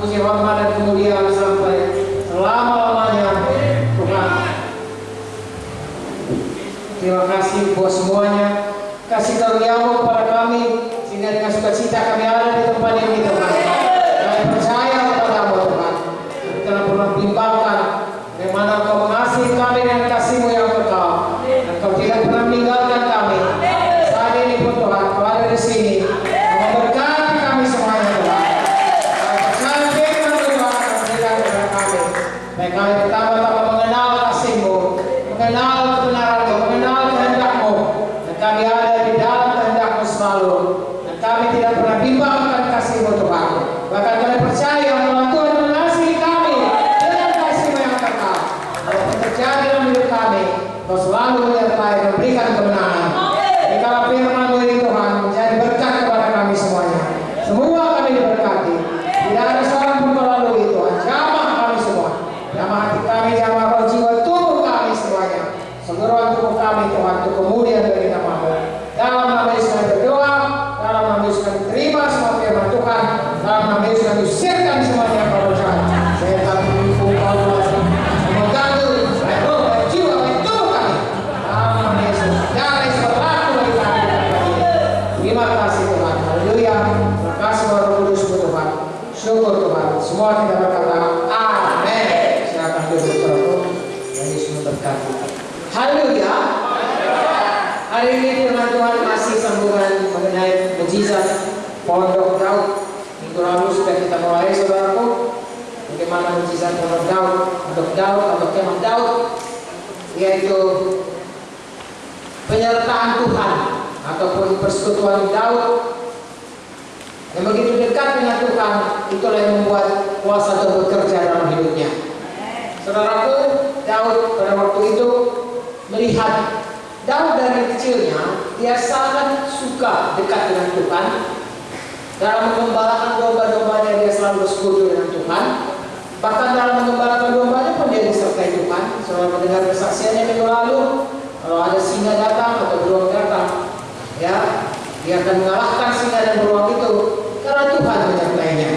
puji hormat dan kemuliaan sampai selama-lamanya Tuhan. Terima kasih buat semuanya. Kasih karunia-Mu kepada kami, sehingga dengan sukacita kami ada di tempat ini Tuhan. Kami percaya kepada-Mu Tuhan. Kami telah pernah bimbangkan bagaimana Engkau mengasihi kami dengan kasih-Mu yang kekal. Dan Engkau tidak pernah meninggalkan kami. Saat ini pun Tuhan, Kau ada di sini. Memberkati kami semuanya Tuhan. Kami percaya firman Tuhan akan memberikan kepada kami. Baik kami pertama-tama mengenal kasih-Mu, mengenal kebenaran-Mu, mengenal kehendak-Mu. Dan kami ada di dalam kehendak-Mu selalu. Dan kami tidak pernah bimbangkan kasih-Mu Tuhan. Bahkan kami percaya bahwa Tuhan mengasihi kami dengan kasih-Mu yang kekal. Kalau terjadi dalam hidup kami, Kau selalu menyertai dan memberikan kemenangan. Jikalau firman-Mu ini Tuhan menjadi berkat kepada kami semuanya. Semua kami diberkati. Tidak ada seorang pun Kau lalui Tuhan. Jamah kami semua. Jamah hati kami, jamah roh jiwa tubuh kami semuanya. Seluruh tubuh kami Tuhan, untuk kemuliaan dari nama-Mu. Dalam nama Yesus kami berdoa. Dalam nama Yesus kami terima semua firman Tuhan. Dalam nama Yesus kami usirkan semuanya yang Kau jahat. Setan menipu Kau mengganggu baik roh, baik jiwa, baik tubuh kami. Dalam nama Yesus, jangan berlaku bagi kami dan kami. Terima kasih Tuhan. Haleluya. Terima kasih Roh Kudus-Mu Tuhan. Syukur Tuhan. Semua kita berkata amin. Silakan duduk saudaraku. Dan Yesus memberkati. Haleluya. Hari ini firman Tuhan masih sambungan mengenai mukjizat Pondok Daud. Minggu lalu sudah kita mulai saudaraku. Bagaimana mukjizat Pondok Daud atau kemah Daud, yaitu penyertaan Tuhan ataupun persekutuan Daud yang begitu dekat dengan Tuhan. Itulah yang membuat kuasa Tuhan bekerja dalam hidupnya. Saudaraku, Daud pada waktu itu melihat Daud dari kecilnya, dia sangat suka dekat dengan Tuhan. Dalam mengembalakan domba-dombanya dia selalu bersekutu dengan Tuhan. Bahkan dalam mengembalakan dombanya pun dia disertai Tuhan. Saudara mendengar kesaksiannya minggu lalu, kalau ada singa datang atau beruang datang, ya, dia akan mengalahkan singa dan beruang itu karena Tuhan menyertainya.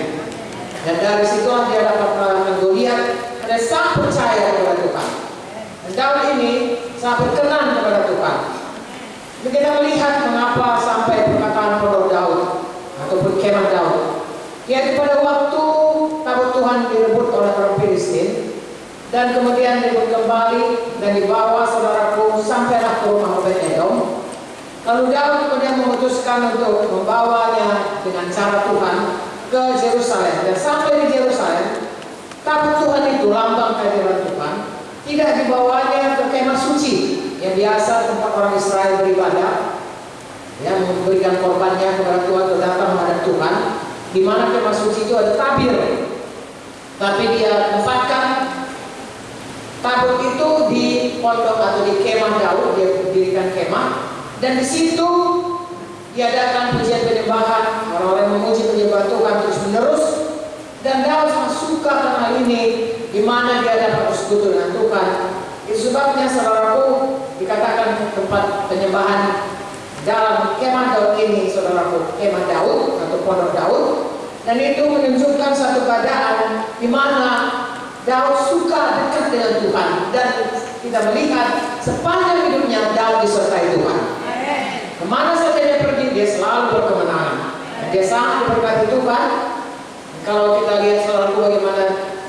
Dan dari situ dia dapat mengalahkan Goliat. Dia sangat percaya kepada Tuhan. Dan Daud ini sangat berkenan kepada Tuhan. Jadi kita melihat mengapa sampai perkataan Pondok Daud ataupun kemah Daud, yaitu pada waktu tabut Tuhan direbut oleh orang Filistin dan kemudian direbut kembali dan dibawa saudaraku sampailah ke rumah Obed-Edom. Lalu Daud kemudian memutuskan untuk membawanya dengan cara Tuhan ke Yerusalem. Dan sampai di Yerusalem, tabut Tuhan itu lambang kehadiran Tuhan tidak dibawanya ke kemah suci yang biasa tempat orang Israel beribadah, yang memberikan korbannya kepada Tuhan atau datang menghadap Tuhan, di mana kemah suci itu ada tabir. Tapi dia tempatkan tabut itu di pondok atau di kemah Daud. Dia dirikan kemah, dan di situ diadakan pujian penyembahan. Orang-orang memuji penyembahan Tuhan terus menerus. Dan Daud sangat suka dengan hal ini, di mana dia dapat bersekutu dengan Tuhan. Itu sebabnya saudaraku dikatakan tempat penyembahan dalam kemah Daud ini, saudaraku, kemah Daud atau pondok Daud. Dan itu menunjukkan satu keadaan di mana Daud suka dekat dengan Tuhan. Dan kita melihat sepanjang hidupnya Daud disertai Tuhan. Kemana saja dia pergi, dia selalu berkemenangan. Dan dia sangat diberkati Tuhan. Kalau kita lihat saudaraku bagaimana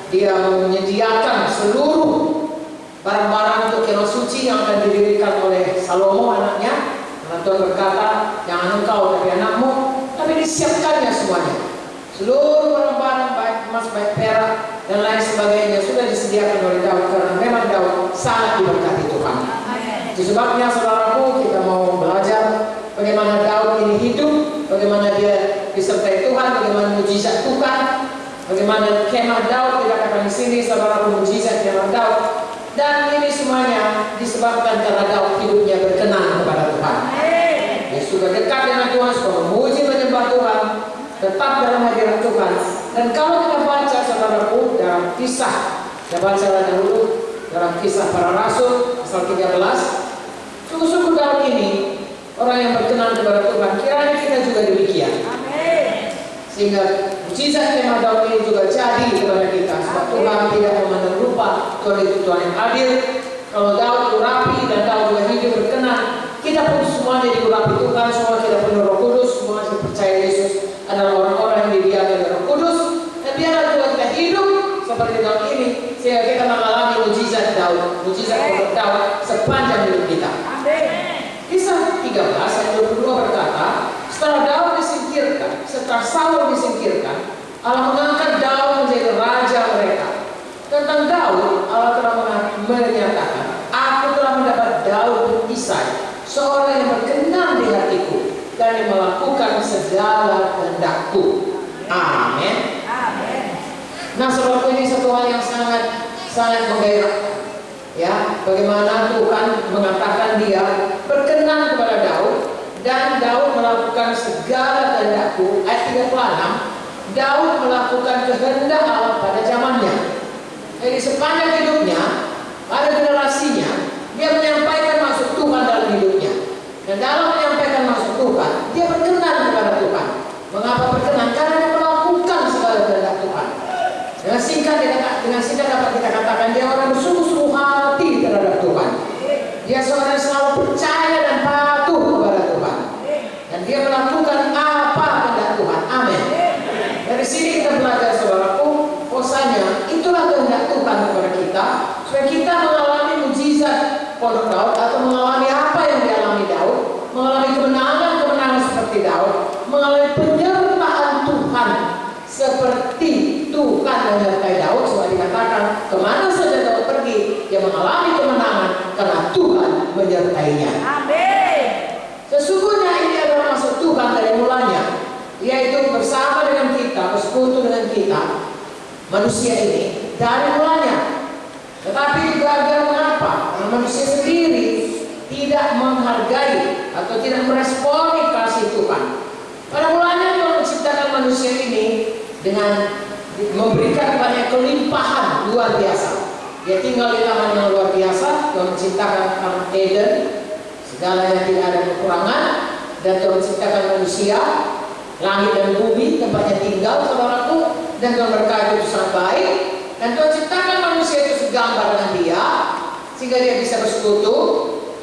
dia menyediakan seluruh barang-barang untuk kemah suci yang akan didirikan oleh Salomo anaknya. Karena Tuhan berkata, jangan engkau tapi anakmu, tapi disiapkannya semuanya. Seluruh barang-barang baik emas, baik perak dan lain sebagainya sudah disediakan oleh Daud, karena memang Daud sangat diberkati Tuhan. Itu sebabnya saudaraku kita mau belajar bagaimana Daud ini hidup, bagaimana dia disertai Tuhan, bagaimana mujizat Tuhan, bagaimana kemah Daud dikatakan di sini saudaraku mujizat kemah Daud. Dan ini semuanya disebabkan karena Daud hidupnya berkenan kepada Tuhan. Dia suka dekat dengan Tuhan, suka memuji menyembah Tuhan, tetap dalam hadirat Tuhan. Dan kalau kita baca saudaraku dalam kisah, kita baca dahulu dalam kisah para rasul pasal 13, sungguh-sungguh Daud ini orang yang berkenan kepada Tuhan. Kiranya kita juga demikian. Sehingga mukjizat kemah Daud ini juga jadi kepada kita. Sebab Tuhan tidak memandang rupa, Tuhan itu Tuhan yang adil. Kalau Daud urapi dan Daud juga hidup berkenan, kita pun semuanya diurapi Tuhan, semua kita penuh Roh Kudus, semua kita percaya Yesus adalah orang-orang yang didiami oleh Roh Kudus. Dan biarlah juga kita hidup seperti Daud ini, sehingga kita mengalami mukjizat Daud, mukjizat Daud sepanjang hidup kita. Kisah 13 ayat 22 berkata, setelah Daud disingkirkan, setelah Saul disingkirkan, Allah mengangkat Daud menjadi raja mereka. Tentang Daud, Allah telah menyatakan, aku telah mendapat Daud bin Isai, seorang yang berkenan di hatiku dan yang melakukan segala kehendakku. Amin. Nah, saudaraku, ini satu hal yang sangat menggairahkan. Ya, bagaimana Tuhan mengatakan dia berkenan kepada Daud dan Daud melakukan segala kehendakku. Ayat 36, Daud melakukan kehendak Allah pada zamannya. Jadi sepanjang hidupnya, pada generasinya, dia menyampaikan maksud Tuhan dalam hidupnya. Dan dalam menyampaikan maksud Tuhan, dia berkenan kepada Tuhan. Mengapa berkenan? Karena dia melakukan segala kehendak Tuhan. Dengan singkat dapat kita katakan dia orang bersungguh-sungguh hati terhadap Tuhan. Dia seorang yang selalu percaya dan patuh kepada Tuhan. Dan dia melakukan apa kehendak Tuhan. Amin. Dari sini kita belajar, saudaraku, bahwasanya itulah kehendak Tuhan kepada kita, supaya kita mengalami mukjizat pondok Daud, atau mengalami apa yang dialami Daud, mengalami kemenangan seperti Daud, mengalami penyertaan Tuhan seperti Tuhan menyertai Daud. Sebab dikatakan kemana saja Daud pergi, dia mengalami kemenangan karena Tuhan menyertainya. Amin. Sesungguhnya ini adalah maksud Tuhan dari mulanya, yaitu bersama dengan kita, bersekutu dengan kita, manusia ini dari mulanya. Tetapi gagal mengapa? Karena manusia sendiri tidak menghargai atau tidak meresponi kasih Tuhan. Pada mulanya Tuhan menciptakan manusia ini dengan memberikan kepadanya kelimpahan luar biasa. Dia tinggal di taman yang luar biasa. Tuhan menciptakan taman Eden, segalanya tidak ada kekurangan. Dan Tuhan menciptakan manusia, langit dan bumi, tempatnya tinggal, saudaraku. Dan Tuhan berkata itu sangat baik. Dan Tuhan ciptakan manusia itu segambar dengan dia, sehingga dia bisa bersekutu.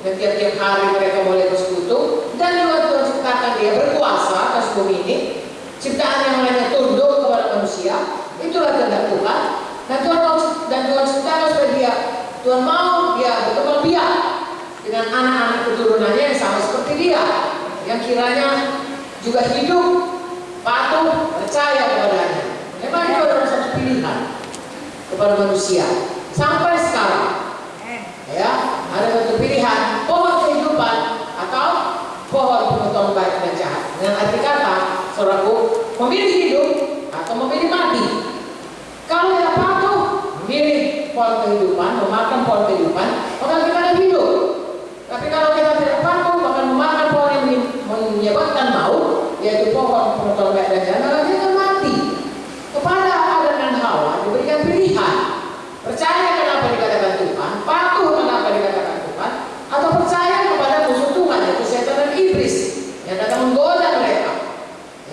Dan tiap-tiap hari mereka boleh bersekutu. Dan juga Tuhan ciptakan dia berkuasa atas bumi ini. Ciptaan yang lainnya tunduk kepada manusia. Itulah kehendak Tuhan. Dan Tuhan ciptakan supaya Tuhan mau dia berkembang biak dengan anak-anak keturunannya yang sama seperti dia, yang kiranya juga hidup patuh percaya kepadanya. Memang itu adalah satu pilihan kepada manusia sampai sekarang. Ya, ada satu pilihan, pohon kehidupan atau pohon pengetahuan baik dan jahat. Dengan arti kata, saudaraku, memilih hidup atau memilih mati. Kalau kita patuh memilih pohon kehidupan, memakan pohon kehidupan, maka kita akan hidup. Tapi kalau kita tidak patuh, maka memakan pohon yang menyebabkan maut, yaitu pohon pengetahuan baik dan jahat, maka kita akan mati. Kepada Adam dan Hawa diberikan pilihan, percaya kepada apa dikatakan Tuhan, patuh kepada apa dikatakan Tuhan, atau percaya kepada musuh Tuhan, yaitu setan dan iblis yang datang menggoda mereka,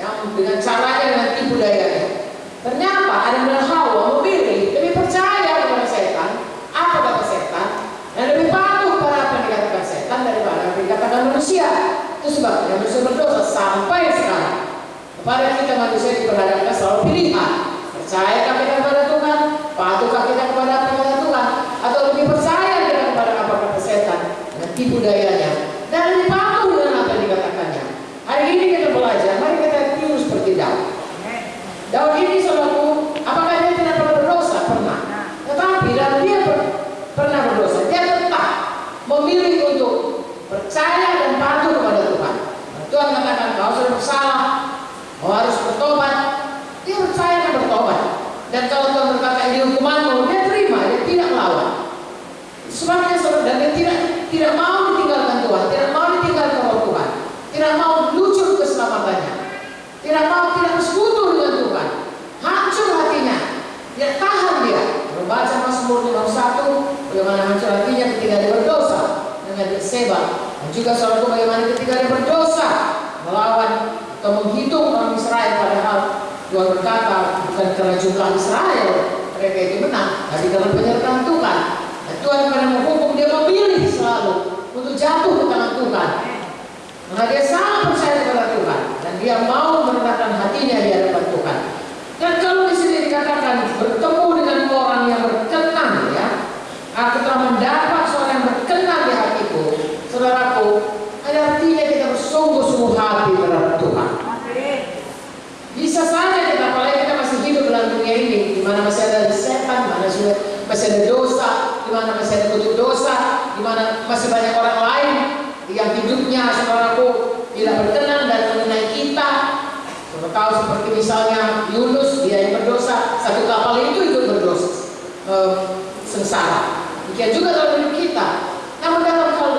yang dengan caranya, dengan tipu dayanya. Ternyata Adam dan Hawa memilih lebih percaya kepada setan, apa kata setan, dan lebih patuh pada apa yang dikatakan setan daripada apa yang dikatakan manusia. Itu sebabnya manusia berdosa sampai sekarang. Kepada kita manusia diperhadapkan selalu pilihan, percayakah kita kepada Tuhan, patuhkah kita kepada apa yang kata Tuhan, atau lebih percaya kita kepada apa kata setan dan tipu dayanya, dan lebih patuh dengan apa yang dikatakannya. Hari ini kita belajar, mari kita tiru seperti Daud. Daud ini, saudaraku, apakah dia tidak pernah berdosa? Pernah. Tetapi dalam dia pernah berdosa, dia tetap memilih untuk percaya dan patuh kepada Tuhan. Tuhan mengatakan, kau sudah bersalah, kau harus bertobat. Dia percaya dan bertobat. Dan kalau Tuhan berkata ini hukumanmu, dia terima, dia tidak melawan. Sebabnya saudara, dan dia tidak mau ditinggalkan Tuhan, tidak mau ditinggalkan oleh Tuhan, tidak mau lucu keselamatannya, tidak bersekutu dengan Tuhan. Hancur hatinya, dia tahan dia. Membaca Mazmur 51, bagaimana hancur hatinya ketika dia berdosa dengan Batseba, dan juga saudara bagaimana ketika dia berdosa melawan atau menghitung orang Israel, padahal Tuhan berkata, bukan karena jumlah Israel mereka itu menang, tapi karena penyertaan Tuhan. Dan Tuhan pada menghukum, dia memilih selalu untuk jatuh ke tangan Tuhan. Karena dia sangat percaya kepada Tuhan dan dia mau merendahkan hatinya di hadapan Tuhan. Dan kalau di sini dikatakan bertemu dengan orang yang berkenan, ya, aku telah mendapat seorang yang berkenan di hatiku, saudaraku, ada artinya kita bersungguh-sungguh hati terhadap Tuhan. Bisa saja kita, apalagi kita masih hidup dalam dunia ini, di mana masih ada setan, di mana masih ada dosa, di mana masih ada kutuk dosa, di mana masih banyak orang lain yang hidupnya, saudaraku, tidak berkenan dan mengenai kita. Saudara tahu seperti misalnya Yunus, dia yang berdosa, satu kapal itu ikut berdosa, sengsara. Demikian juga dalam hidup kita. Namun dalam hal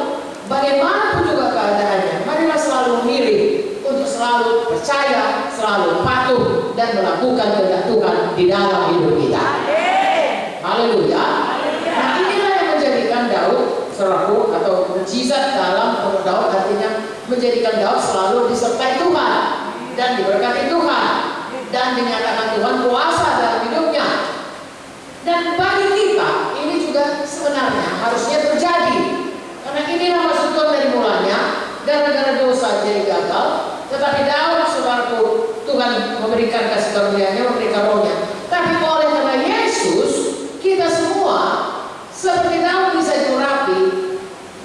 bagaimanapun juga keadaannya, marilah selalu memilih untuk selalu percaya, selalu patuh dan melakukan kehendak Tuhan di dalam hidup kita. Haleluya. Nah, inilah yang menjadikan Daud, saudaraku, atau mukjizat dalam Daud, artinya menjadikan Daud selalu disertai Tuhan dan diberkati Tuhan dan dinyatakan Tuhan kuasa dalam hidupnya. Dan bagi kita ini juga sebenarnya harusnya terjadi, karena inilah maksud Tuhan dari mulanya. Gara-gara dosa jadi gagal, tetapi Daud, saudaraku, Tuhan memberikan kasih karunia-Nya, memberikan rohnya. Tapi oleh karena Yesus, kita semua seperti Daud bisa diurapi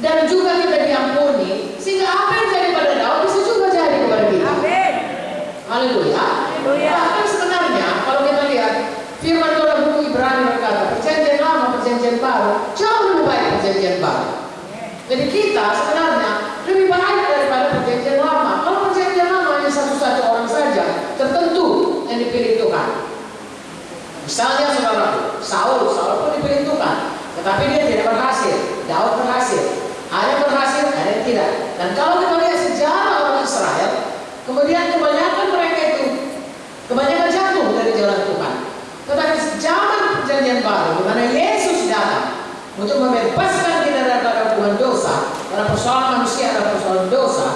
dan juga kita diampuni, sehingga apa yang jadi pada Daud bisa juga jadi kepada kita. Amin. Haleluya. Bahkan sebenarnya kalau kita lihat firman Tuhan buku Ibrani berkata, perjanjian lama, perjanjian baru jauh lebih baik perjanjian baru. Jadi kita sebenarnya lebih baik daripada perjanjian lama. Kalau perjanjian lama hanya satu-satu orang saja tertentu yang dipilih Tuhan. Misalnya saudara, Saul pun dipilih Tuhan, tetapi dia tidak berhasil. Daud berhasil. Ada yang berhasil, ada yang tidak. Dan kalau kita lihat sejarah orang Israel, kemudian kebanyakan mereka itu jatuh dari jalan Tuhan. Tetapi zaman perjanjian baru, di mana Yesus datang untuk membebaskan kita dari hubungan dosa, karena persoalan manusia adalah persoalan dosa,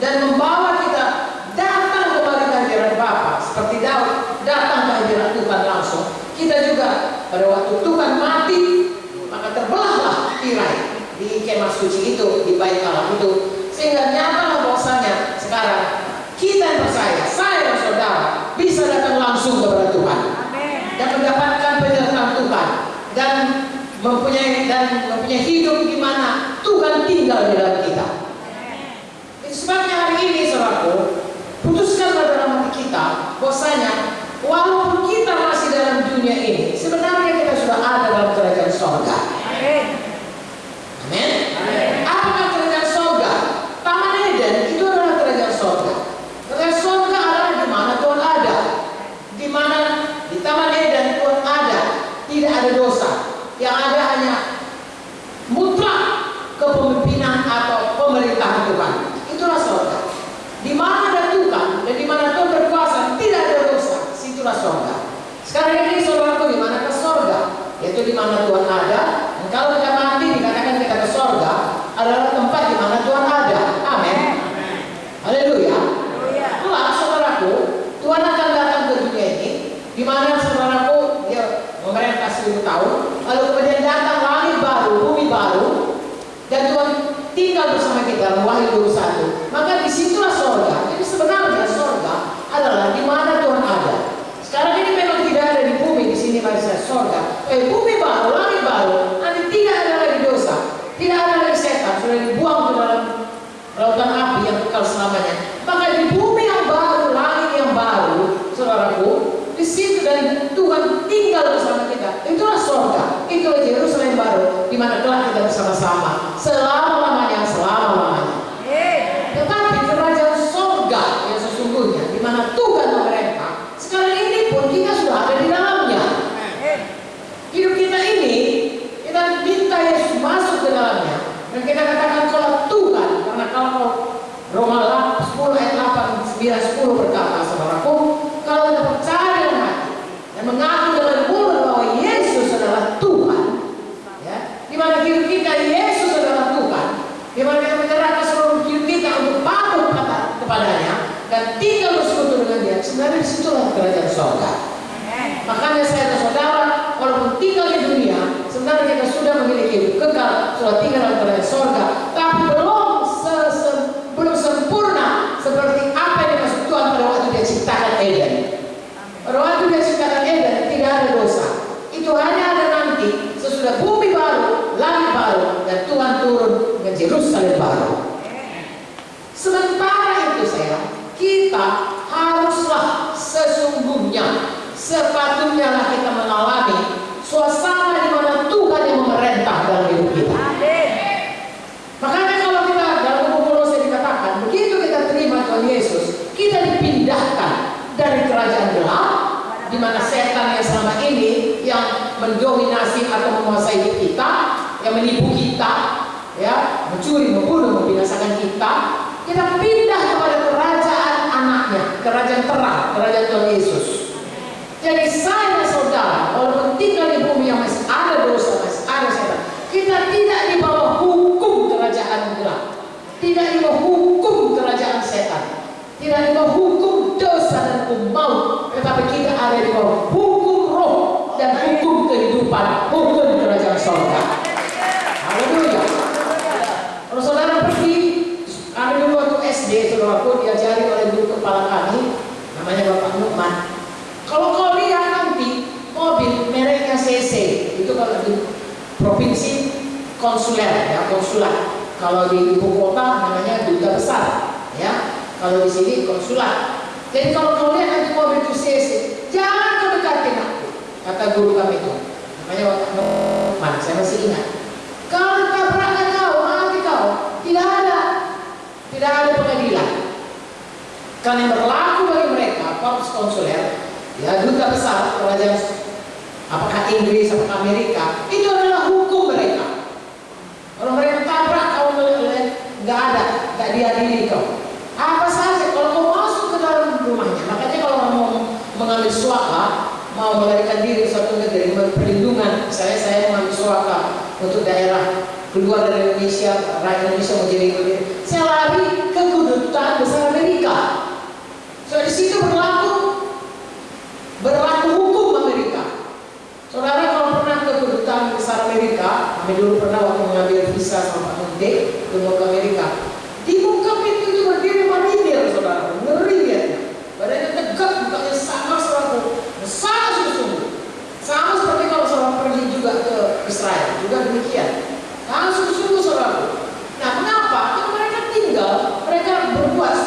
dan membawa kita datang kembali ke hadirat Bapa, seperti Daud datang ke hadirat Tuhan langsung. Kita juga pada waktu Tuhan mati, maka terbelahlah tirai di kemah suci itu, di bait Allah itu, sehingga nyatalah bahwasanya sekarang kita yang percaya, saya dan saudara bisa datang langsung kepada Tuhan dan mendapatkan penyertaan Tuhan dan mempunyai hidup di mana Tuhan tinggal di dalam kita. Itu sebabnya hari ini, saudaraku, putuskanlah dalam hati kita bahwasanya walaupun kita masih dalam dunia ini, sebenarnya kita sudah ada dalam kerajaan sorga. Amin. Apakah kerajaan sorga? Taman Eden itu adalah kerajaan sorga. Kerajaan sorga adalah di mana Tuhan ada, di mana di Taman Eden Tuhan ada, tidak ada dosa. Yang ada hanya mutlak kepemimpinan atau pemerintahan Tuhan. Itulah surga. Di mana ada Tuhan dan di mana Tuhan berkuasa, tidak ada dosa. Situlah surga. Sekarang ini saudaraku, di mana ke surga? Yaitu di mana Tuhan ada. Dan kalau kita mati dikatakan kita ke surga, adalah tempat di mana Tuhan ada. Amin. Haleluya. Kelak saudaraku, Tuhan akan datang ke dunia ini, di mana saudaraku dia memerintah 1000 tahun. Lalu kemudian datang langit baru, bumi baru, dan Tuhan tinggal bersama kita. Wahyu 21. Maka disitulah surga. Jadi sebenarnya surga adalah di mana Tuhan ada. Sekarang ini memang tidak ada di bumi, di sini masih surga. Bumi baru, langit baru. Nanti tidak ada lagi dosa, tidak ada lagi setan, sudah dibuang ke dalam lautan api yang kekal selamanya. Maka di bumi yang baru, langit yang baru, saudaraku, di situ dan Tuhan tinggal bersama kita. Itulah surga, itulah Yerusalem baru, di mana kelak kita bersama-sama selama-lamanya, selama-lamanya. Tetapi kerajaan surga yang sesungguhnya, di mana Tuhan memerintah, sekarang ini pun kita sudah ada di dalamnya. Hidup kita ini, kita minta Yesus masuk ke dalamnya, dan kita katakan kalau Tuhan, karena kalau Roma 10 ayat 8, 9, 10 berkata, saudaraku, kalau kita percaya dengan hati dan mengaku dengan mulut bahwa Yesus adalah Tuhan, ya, di mana hidup kita Yesus adalah Tuhan, di mana kita menyerahkan seluruh hidup kita untuk patuh kepadanya dan tinggal bersekutu dengan Dia, sebenarnya disitulah kerajaan sorga. Makanya saya dan saudara, walaupun tinggal di dunia, sebenarnya kita sudah memiliki hidup kekal, sudah tinggal dalam kerajaan sorga, tapi belum sempurna seperti apa yang dimaksud Tuhan pada waktu Dia ciptakan Eden. Pada waktu Dia ciptakan Eden tidak ada dosa. Itu hanya ada nanti sesudah bumi baru, langit baru, dan Tuhan turun dengan Yerusalem baru. Sementara itu kita haruslah sesungguhnya, sepatutnya lah kita mengalami suasana di mana Tuhan yang memerintah dalam hidup kita. Makanya kalau kita dalam buku Kolose dikatakan, begitu kita terima Tuhan Yesus, kita dipindahkan dari kerajaan gelap, di mana setan yang selama ini yang mendominasi atau menguasai hidup kita, yang menipu kita, ya, mencuri, membunuh, membinasakan kita pindah kepada kerajaan anaknya, kerajaan terang, kerajaan Tuhan Yesus. Jadi saya dan saudara, walaupun tinggal di bumi yang masih ada dosa, masih ada setan, kita tidak di bawah hukum kerajaan gelap, tidak di bawah hukum kerajaan setan, tidak di bawah hukum dosa dan hukum maut, tetapi kita ada di bawah hukum roh dan hukum kehidupan, hukum kerajaan surga. Haleluya. Kalau saudara pergi, ada dulu waktu SD, saudaraku diajari oleh guru kepala kami, namanya Bapak Nukman. Kalau kau lihat nanti mobil mereknya CC, itu kalau di provinsi konsuler, ya, konsulat. Kalau di ibu kota namanya duta besar, ya. Kalau di sini konsulat. Jadi kalau kau lihat nanti mobil itu CC, jangan kau dekatin aku, kata guru kami itu. Namanya Bapak Nukman, saya masih ingat. Kalau tabrakan kau, mati kau, tidak ada pengadilan. Karena yang berlaku bagi mereka, korps konsuler, ya, duta besar kerajaan, apakah Inggris, apakah Amerika, itu adalah hukum mereka. Kalau mereka tabrak kau, nggak diadili kau. Apa saja kalau kau masuk ke dalam rumahnya. Makanya kalau mau mengambil suaka, mau melarikan diri ke suatu negeri, perlindungan, saya mengambil suaka untuk daerah keluar dari Indonesia, rakyat Indonesia mau jadi Indonesia, saya lari ke kedutaan besar Amerika. So di situ berlaku hukum Amerika. Saudara kalau pernah ke kedutaan besar Amerika, kami dulu pernah waktu mengambil visa sama Pak Munde ke Amerika, di muka pintu itu berdiri marinir, saudara, ngeri ya, badannya tegak, mukanya sama selalu, besar sungguh-sungguh, sama seperti kalau saudara pergi juga ke Israel, juga demikian. Sungguh-sungguh saudara. Nah, mengapa? Karena mereka tinggal, mereka berbuat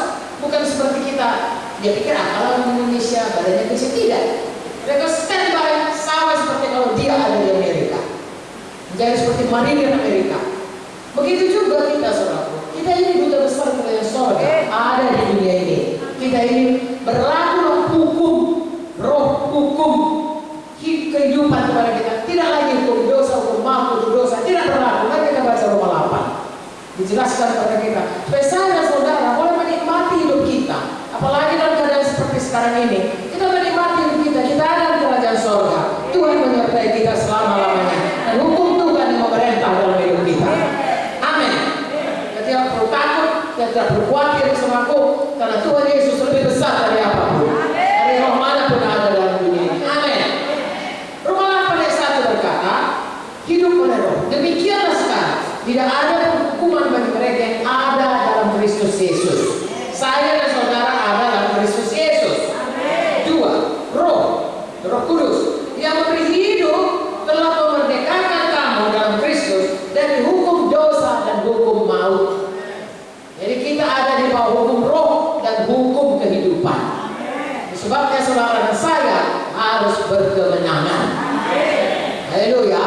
bukan seperti kita. Dia pikir kalau di Indonesia badannya kecil, tidak. Mereka standby sama seperti kalau dia ada di Amerika. Menjadi seperti marinir Amerika. Begitu juga kita saudara. Kita ini duta besar kerajaan surga, ada di dunia ini. Kita ini berlaku hukum, roh hukum kehidupan kepada kita. Tidak lagi hukum dosa, hukum maut, hukum dosa, tidak berlaku. Mari kita baca Roma 8. Dijelaskan kepada kita supaya saya dan saudara boleh menikmati hidup kita, apalagi dalam keadaan seperti sekarang ini. Kita menikmati hidup kita, kita ada di kerajaan surga. Tuhan menyertai kita selama-lamanya, dan hukum Tuhan yang memerintah dalam hidup kita. Amin. Kita tidak perlu takut, kita tidak perlu khawatir sama aku, karena Tuhan Yesus lebih besar dari apapun, dari roh manapun ada dalam dunia ini. Amin. Roma 8 ayat 1 berkata, hidup oleh roh. Demikianlah sekarang, tidak ada hukuman bagi mereka yang ada dalam Kristus Yesus. Saya dan saudara ada dalam Kristus Yesus. Dua, roh kudus yang memberi hidup telah memerdekakan kamu dalam Kristus dari hukum dosa dan hukum maut. Jadi kita ada di bawah hukum roh dan hukum kehidupan. Sebabnya saudara dan saya harus berkemenangan. Haleluya.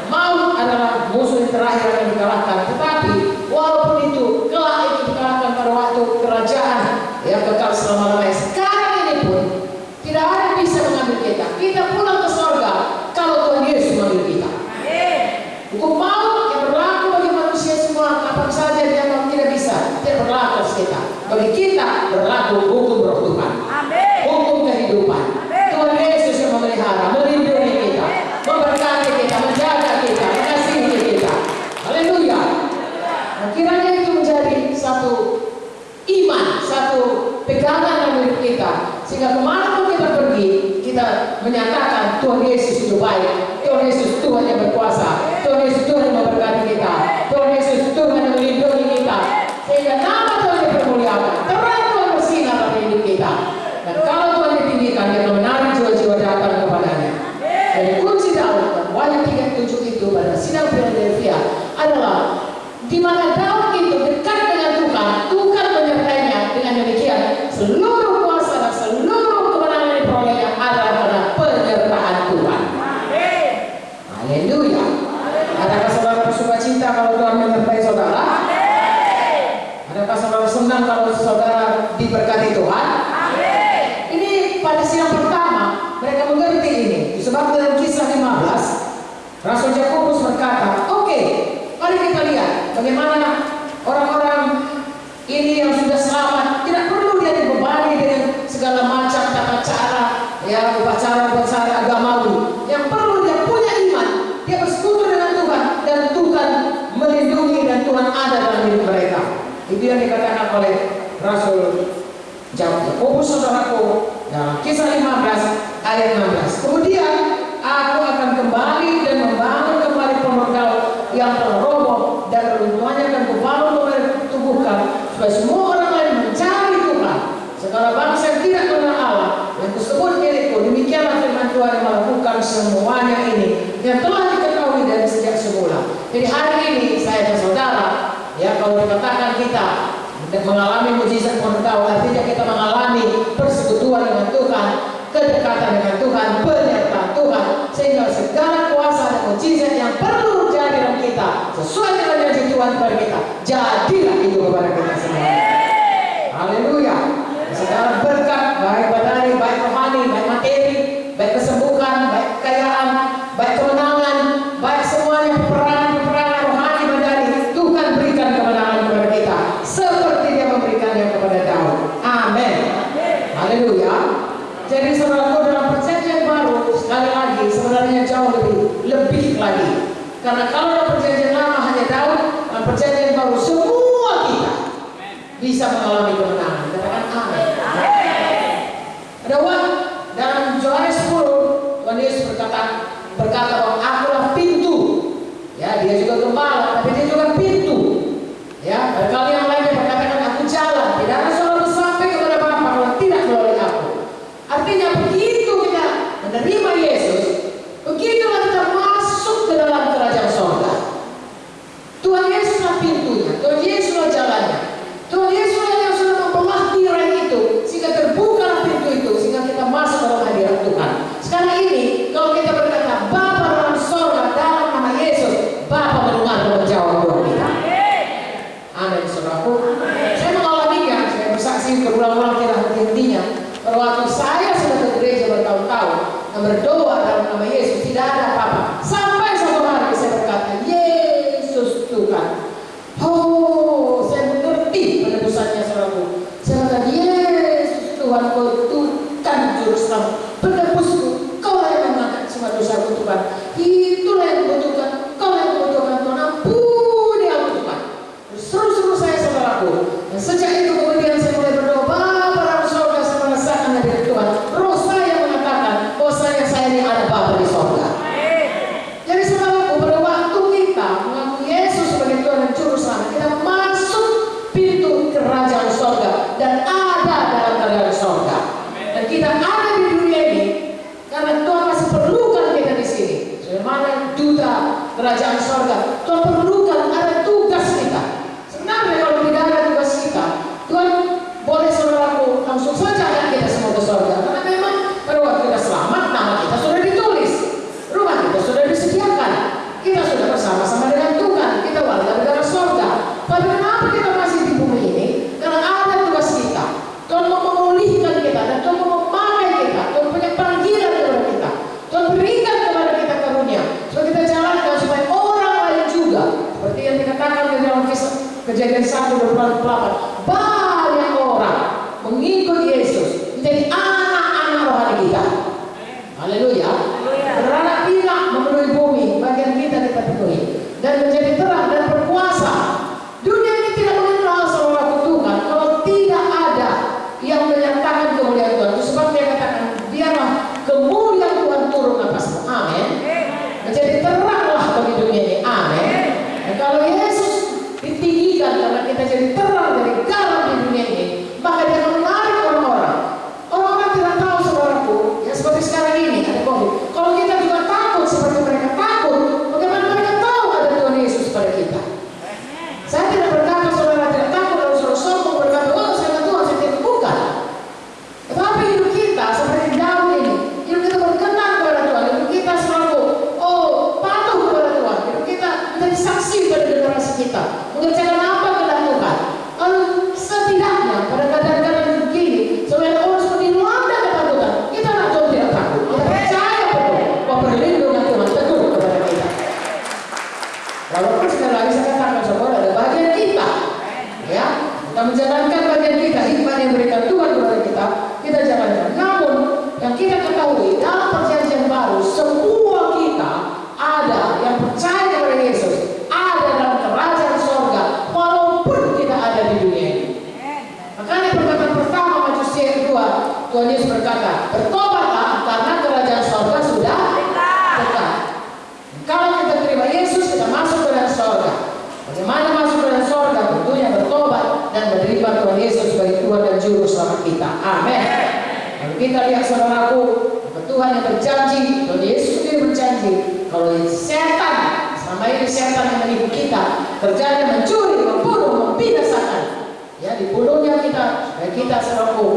Maut adalah musuh yang terakhir yang dikalahkan, tetapi walaupun itu kelak itu dikalahkan pada waktu kerajaan yang kekal selama-lamanya. Sekarang ini pun tidak ada yang bisa mengambil kita. Kita pulang ke surga kalau Tuhan Yesus mengambil kita. Hukum maut yang berlaku bagi manusia semua, kapan saja dia tidak bisa, tidak berlaku atas kita. Bagi kita berlaku hukum roh Tuhan, hukum kehidupan. Tuhan Yesus yang memelihara, melindungi kita, memberkati kita, menjaga kita, mengasihi kita. Haleluya. Nah, kiranya itu menjadi satu iman, satu Sehingga kemanapun kita pergi, kita menyatakan Tuhan Yesus itu baik, Tuhan Yesus Tuhan yang berkuasa, Tuhan Yesus Tuhan yang memberkati kita, Tuhan Yesus Tuhan yang melindungi kita, sehingga nama Tuhan dipermuliakan, terang Tuhan bersinar dalam hidup kita. Dan kalau Tuhan ditinggikan, dia akan menarik jiwa-jiwa datang kepadanya. Jadi kunci Daud dan Wahyu 3:7 itu pada sidang Philadelphia adalah di mana Daud itu dekat dengan Tuhan, Tuhan menyertainya. Dengan demikian seluruh kuasa dan seluruh kemenangan yang diperolehnya adalah karena penyertaan Tuhan. Haleluya. Adakah saudara bersuka cita kalau Tuhan menyertai saudara? Adakah saudara senang kalau saudara diberkati Tuhan? Ini pada sidang pertama mereka mengerti ini. Sebab dalam Kisah 15 Rasul Yakobus berkata, oke, mari kita lihat bagaimana orang-orang ini yang sudah selamat tidak perlu dia dibebani dengan segala macam tata cara, ya, upacara-upacara agamawi. Yang perlu dia punya iman, dia bersekutu dengan Tuhan, dan Tuhan melindungi dan Tuhan ada dalam hidup mereka. Itu yang dikatakan oleh Rasul Yakobus, saudaraku, dalam Kisah 15 ayat 16. Kemudian aku akan kembali dan membangun kembali Pondok Daud yang telah roboh, dan runtuhannya akan kubangun kembali tubuhkan, supaya semua orang lain mencari Tuhan. Segala bangsa yang tidak mengenal Allah yang tersebut milikku. Demikianlah firman Tuhan yang melakukan semuanya ini yang telah diketahui dari sejak semula. Jadi hari ini saya dan saudara, ya, kalau dikatakan kita mengalami mujizat Pondok Daud, artinya kita mengalami persekutuan dengan Tuhan, kedekatan dengan Tuhan, penyertaan Tuhan, sehingga segala kuasa dan mujizat yang perlu terjadi dalam kita sesuai dengan janji Tuhan kepada kita, jadilah itu kepada kita semua. Haleluya. Segala berkat, baik badani, baik rohani, baik materi, baik kesembuhan, baik kekayaan, baik kemenangan, baik semuanya peperangan rohani badani, Tuhan berikan kemenangan kepada kita seperti Dia memberikannya kepada Daud. Amin. Haleluya. Jadi saudaraku, dalam perjanjian baru sekali lagi sebenarnya jauh lebih lagi. Karena kalau dalam perjanjian lama hanya Daud, dalam perjanjian baru semua kita bisa mengalami kemenangan. Katakan amin. Ada waktu dalam Yohanes 10 Tuhan Yesus berkata bahwa akulah pintu. Ya, dia juga gembala, tapi dia juga pintu. Ya, barangkali yang lain berkatakan aku jalan. Tidak ada seorang sampai kepada Bapa kalau tidak melalui aku. Artinya begitu kita menerima Yesus, begitulah kita masuk ke dalam kerajaan surga. Tuhan Yesuslah pintunya, Tuhan Yesuslah jalannya, Tuhan Yesuslah yang sudah membelah tirai itu sehingga terbuka pintu itu, sehingga kita masuk dalam hadirat Tuhan. Sekarang ini kalau kita berkata Bapa dalam surga dalam nama Yesus, Bapa mendengar dan menjawab doa kita. Amin, saudaraku. Saya mengalaminya, saya bersaksi berulang-ulang tidak henti-hentinya. Pada waktu saya sudah ke gereja bertahun-tahun dan berdoa dalam nama Yesus, tidak ada apa-apa. Sampai satu hari saya berkata, Yesus Tuhan. Oh, saya mengerti penebusannya, saudaraku. Saya kata, Yesus Tuhan, Kau Tuhan Juru Selamat, penebusku, Kau yang mengangkat semua dosaku Tuhan. Itulah yang kubutuhkan, Kau yang kubutuhkan Tuhan. Ampuni aku Tuhan. Seru-seru saya, saudaraku. Dan sejak itu kemudian saya mulai berdoa, Bapa dalam surga, saya merasakan hadirat Tuhan. Roh saya mengatakan, oh saya ini ada Bapa di surga. Jadi saudaraku, pada waktu kita mengaku Yesus sebagai Tuhan dan Juru Selamat, kita masuk pintu kerajaan surga dan ada dalam kerajaan surga. Dan kita ada di dunia ini karena Tuhan masih perlukan kita di sini. Sebagaimana duta kerajaan surga, Tuhan perlukan ada tugas kita. Sebenarnya kalau tidak ada tugas kita, Tuhan boleh, saudaraku, langsung saja akan kita semua ke surga. Karena memang pada waktu kita selamat, nama kita sudah ditulis, rumah kita sudah disediakan, kita sudah bersama-sama dengan Tuhan, kita warga negara surga. Tapi kenapa kita masih di bumi ini? Karena ada tugas kita. Tuhan mau memulihkan kita dan Tuhan mau memakai kita. Tuhan punya panggilan kepada kita. Tuhan berikan kepada kita karunia supaya kita jalankan supaya orang lain juga, seperti yang dikatakan di dalam Kisah Kejadian 1:28, banyak orang mengikut Yesus menjadi anak-anak rohani kita. Haleluya. Beranak pinak memenuhi bumi, bagian kita penuhi dan menjadi terang dan berkuasa. Dunia ini tidak mengenal saudara Tuhan kalau tidak ada yang menyatakan kemuliaan Tuhan. Itu sebab Tuhan Yesus berkata, bertobatlah karena kerajaan sorga sudah dekat. Kalau kita terima Yesus, kita masuk ke dalam sorga. Bagaimana masuk ke dalam sorga? Tentunya bertobat dan menerima Tuhan Yesus sebagai Tuhan dan Juru Selamat kita. Amin. Kalau kita lihat saudaraku, Tuhan yang berjanji, Tuhan Yesus sendiri berjanji, kalau setan, selama ini setan yang menipu kita, kerjanya mencuri, membunuh, membinasakan, ya dibunuhnya kita, supaya kita saudaraku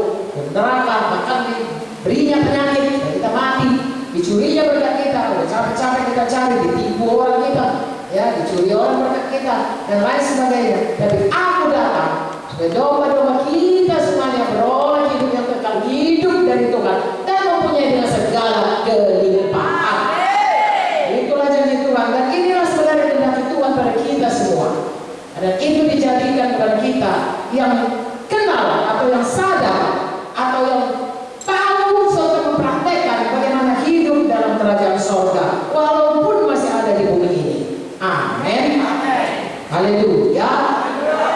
neraka, bahkan diberinya penyakit, supaya kita mati, dicurinya berkat kita, udah capek-capek kita cari, ditipu orang kita, ya dicuri orang berkat kita, dan lain sebagainya. Tapi aku datang supaya domba-domba kita semuanya beroleh hidup yang kekal, hidup dari Tuhan, dan mempunyai dengan segala kelimpahan. Itulah janji Tuhan, dan inilah sebenarnya kehendak Tuhan pada kita semua. Dan itu dijadikan kepada kita yang kenal atau yang sadar atau yang tahu serta mempraktekkan bagaimana hidup dalam kerajaan sorga walaupun masih ada di bumi ini. Amin. Haleluya.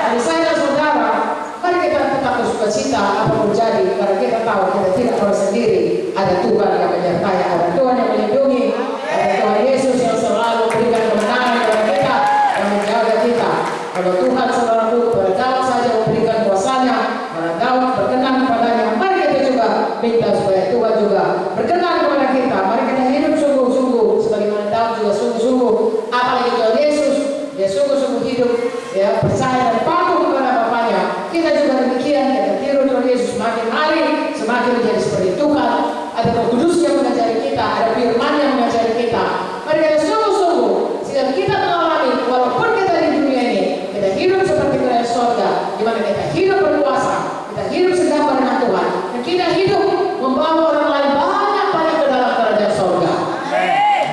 Jadi saya dan saudara, mari kita tetap bersukacita apapun terjadi, karena kita tahu kita tidak perlu sendiri. Ada Tuhan yang menyertai, ada Tuhan yang melindungi, ada Tuhan Yesus yang selalu berikan kemenangan kepada kita dan menjaga kita. Kalau Tuhan saudaraku pada Daud saja memberikan kuasanya, pada Daud berkenan kepadanya, mari kita juga minta supaya Tuhan juga berkenan kepada kita. Mari kita hidup sungguh-sungguh sebagaimana Daud juga sungguh-sungguh, apalagi Tuhan Yesus, dia sungguh-sungguh hidup, ya percaya dan patuh kepada Bapaknya. Kita juga demikian, kita tiru Tuhan Yesus semakin hari semakin menjadi seperti Tuhan. Ada Roh Kudus yang mengajari kita, ada firman yang mengajari kita. Mari kita sungguh-sungguh sehingga kita mengalami walaupun kita di dunia ini, kita hidup seperti kerajaan sorga, di mana kita hidup berkuasa, kita hidup segambar dengan Tuhan, dan kita hidup membawa orang lain banyak-banyak ke dalam kerajaan sorga.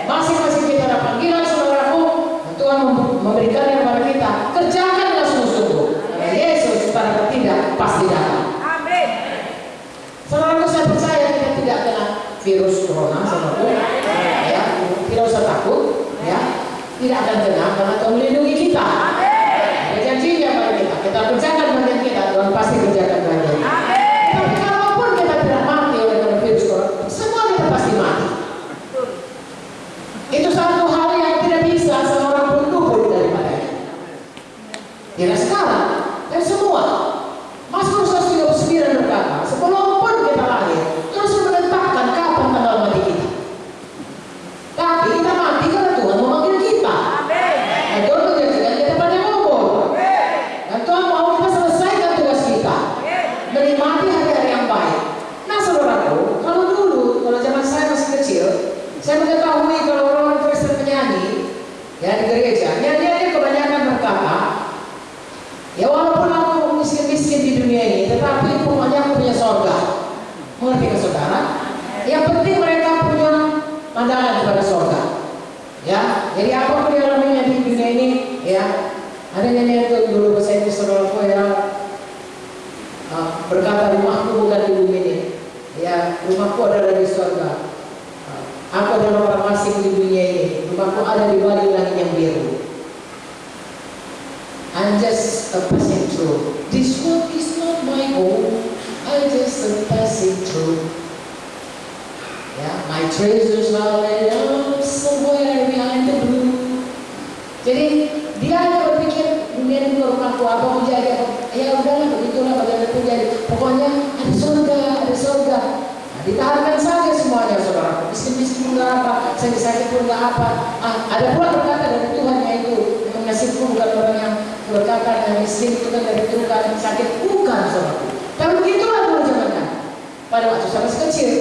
Masing-masing kita ada panggilan saudaraku, dan Tuhan memberikannya kepada kita. Kerjakan dengan sungguh-sungguh, karena Yesus pada tidak pasti datang. Saudaraku, saya percaya kita tidak kena virus corona, saudaraku, ya, tidak usah takut, ya, tidak akan kena karena Tuhan melindungi kita. Ada janjinya pada kita. Kita kerjakan bagian kita, Tuhan pasti kerjakan bagian. Tapi kalaupun kita tidak mati oleh karena virus corona, semua kita pasti mati. Itu satu hal yang tidak bisa seorang pun luput daripadanya. Tidak sekarang, dan semua. Mazmur 139 berkata, sebelum pun kita lahir, Tuhan sudah menetapkan kapan tanggal mati kita. Tapi kita mati karena Tuhan memanggil kita. Dan Tuhan menjadikan kita panjang umur. Dan Tuhan mau kita selesaikan tugas kita, menikmati hari-hari yang baik. Nah saudaraku, kalau dulu, kalau zaman saya masih kecil, saya mengetahui kalau orang Kristen menyanyi, ya di gereja, nyanyiannya kebanyakan berkata, ya walaupun aku miskin-miskin di dunia ini, tetapi pokoknya aku punya sorga. Mengerti kan saudara? Yang penting mereka punya pandangan kepada sorga. Ya, jadi apapun yang namanya di dunia ini, ya ada nyanyian itu dulu bahasa Inggris saudaraku, ya berkata rumahku bukan di bumi ini, ya rumahku adalah di sorga. Aku adalah orang asing di dunia ini, rumahku ada di balik langit yang biru. I'm just a passing through. This world is not my home. I'm just a passing through. Yeah, my treasures are laid up somewhere behind the blue. Jadi dia hanya berpikir dunia ini rumahku, apa pun jadi, ya udahlah begitulah bagaimana pun jadi. Pokoknya ada surga. Nah, ditahankan saja semuanya saudara. Miskin-miskin pun nggak apa, sakit-sakit pun nggak apa. Ada pula berkata dari Tuhan yaitu nasibku bukan orang yang berkata yang miskin itu kan dari Tuhan, sakit bukan saudara. Tapi begitulah dulu zamannya pada waktu saya masih kecil.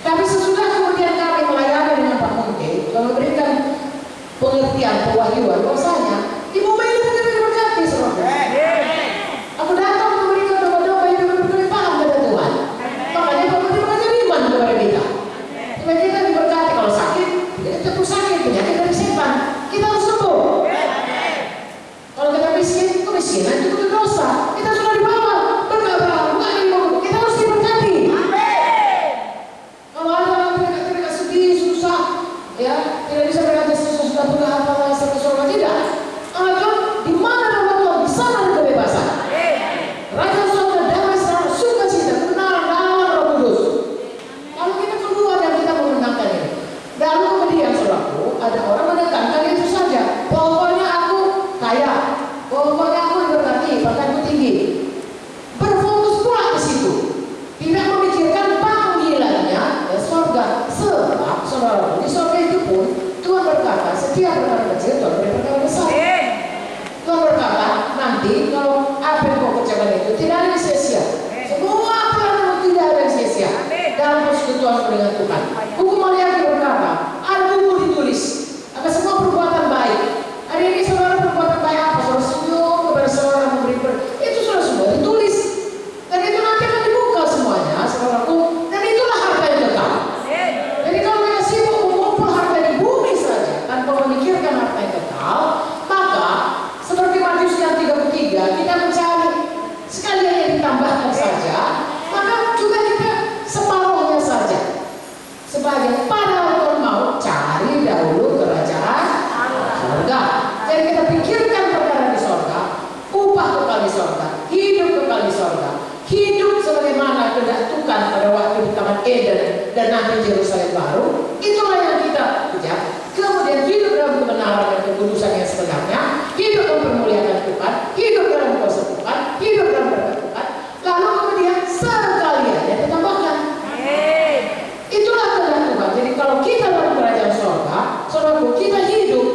Tapi sesudah kemudian kami melayani dengan Pak Munte, Tuhan memberikan pengertian, pewahyuan bahwasanya di bumi ini bukan diberkati saudara. Aku datang memberikan domba-domba yang berlimpahan kepada Tuhan. Makanya Pak Munte mengajar iman kepada kita. Supaya kita diberkati. Kalau sakit, kita terus sakit, penyakit dari setan, kita harus sembuh. Kalau kita miskin, kemiskinan itu dosa. Kita sudah dibawa berkah, kita harus diberkati. Kalau ada orang terikat sedih, susah, ya tidak bisa berkata sudah punya apa sampai surga, tidak. bersama dengan Tuhan. Hukum Maliaki berkata, ada buku ditulis akan semua perbuatan baik. Hari ini saudara perbuatan baik apa? Saudara senyum kepada saudara, memberi itu sudah semua ditulis. Dan itu nanti akan dibuka semuanya, saudaraku. Dan itulah harta yang kekal. Jadi kalau kita sibuk mengumpul harta di bumi saja tanpa memikirkan harta yang kekal, maka seperti Matius 33 kita mencari sekalian yang ditambahkan saja, maka juga kita separuhnya saja. Sebagai padahal Tuhan mau cari dahulu kerajaan surga. Jadi kita pikirkan perkara di surga, upah kekal di surga, hidup kekal di surga, hidup sebagaimana kehendak Tuhan pada waktu di Taman Eden dan nanti Yerusalem baru. Itulah yang kita kejar. Kemudian hidup dalam kebenaran dan kekudusan yang sebenarnya, hidup mempermuliakan Tuhan, hidup dalam kuasa Tuhan, hidup dalam berkat Tuhan. Lalu kemudian sekalian yang ditambahkan. Itulah kehendak Tuhan. Jadi kalau kita dalam kerajaan surga, saudaraku, kita hidup,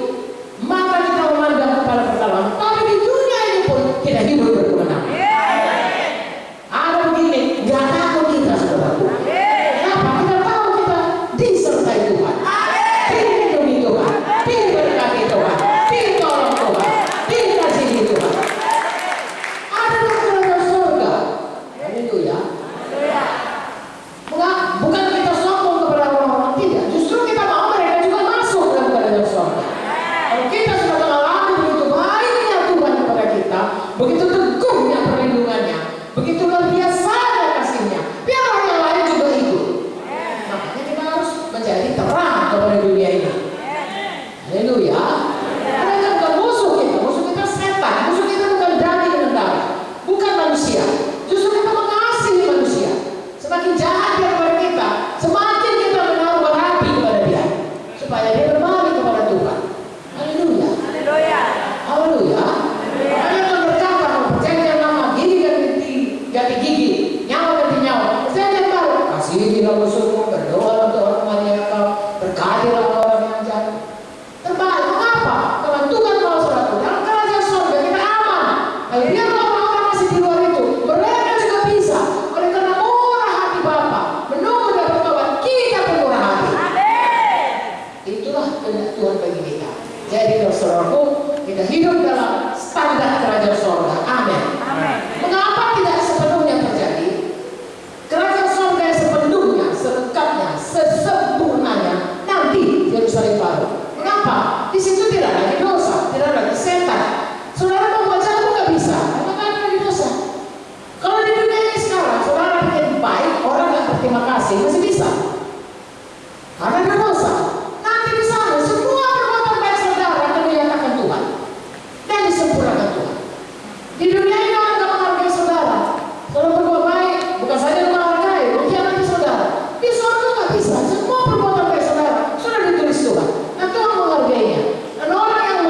maka kita memandang kepada pertolongan. Tapi di dunia ini pun kita hidup berkemenangan. Ada begini, nggak takut kita, saudaraku. Kenapa? Kita tahu kita disertai Tuhan, dilindungi Tuhan, diberkati Tuhan, ditolong Tuhan, dikasihi Tuhan. Ada dalam kerajaan surga. Haleluya. Bukan kita sombong kepada orang-orang, tidak. Justru kita mau mereka juga masuk dalam kerajaan surga. Kalau kita sudah mengalami begitu baiknya Tuhan kepada kita, begitu teguhnya perlindungannya, begitu luar biasanya kasihnya, biar orang yang lain juga ikut. Makanya kita harus menjadi terang kepada dunia ini. Haleluya. Mereka bukan musuh kita setan. Musuh kita bukan daging dan darah, bukan manusia. Justru kita mengasihi manusia. Semakin jahat dia kepada kita, semakin kita menaruh berapi kepada dia, supaya dia berbalik kepada Tuhan. Haleluya. Haleluya. Ada yang berkata, perjanjian lama, gigi ganti gigi, nyawa ganti nyawa. Perjanjian baru, kasihilah musuhmu, berdoa untuk orang yang kau, berkatilah orang yang jahat. Terbalik, mengapa? Kalau Tuhan mau saudaraku, dalam kerajaan surga kita aman. Kalau dia orang-orang masih di luar itu, mereka juga bisa. Oleh karena murah hati Bapa, menunggu dan bertobat, kita bermurah hati. Itulah kehendak Tuhan bagi kita. Jadi saudaraku, kita hidup dalam standar kerajaan surga. Amin. Mengapa tidak sepenuhnya terjadi? Kerajaan surga yang sepenuhnya, selengkapnya, sesempurnanya nanti Yerusalem baru. Mengapa? Di situ tidak lagi dosa, tidak lagi setan. Saudara mau baca aku nggak bisa, karena kan lagi dosa. Kalau di dunia ini sekarang, saudara yang baik, orang nggak berterima kasih masih bisa, karena ada dosa. Nanti di sana semua perbuatan baik saudara akan dinyatakan Tuhan dan disempurnakan Tuhan. Di dunia ini orang nggak menghargai saudara. Kalau berbuat baik, bukan saja menghargai, mengkhianati saudara. Di surga nggak bisa. Semua perbuatan baik saudara sudah ditulis Tuhan. Dan Tuhan menghargainya. Dan orang yang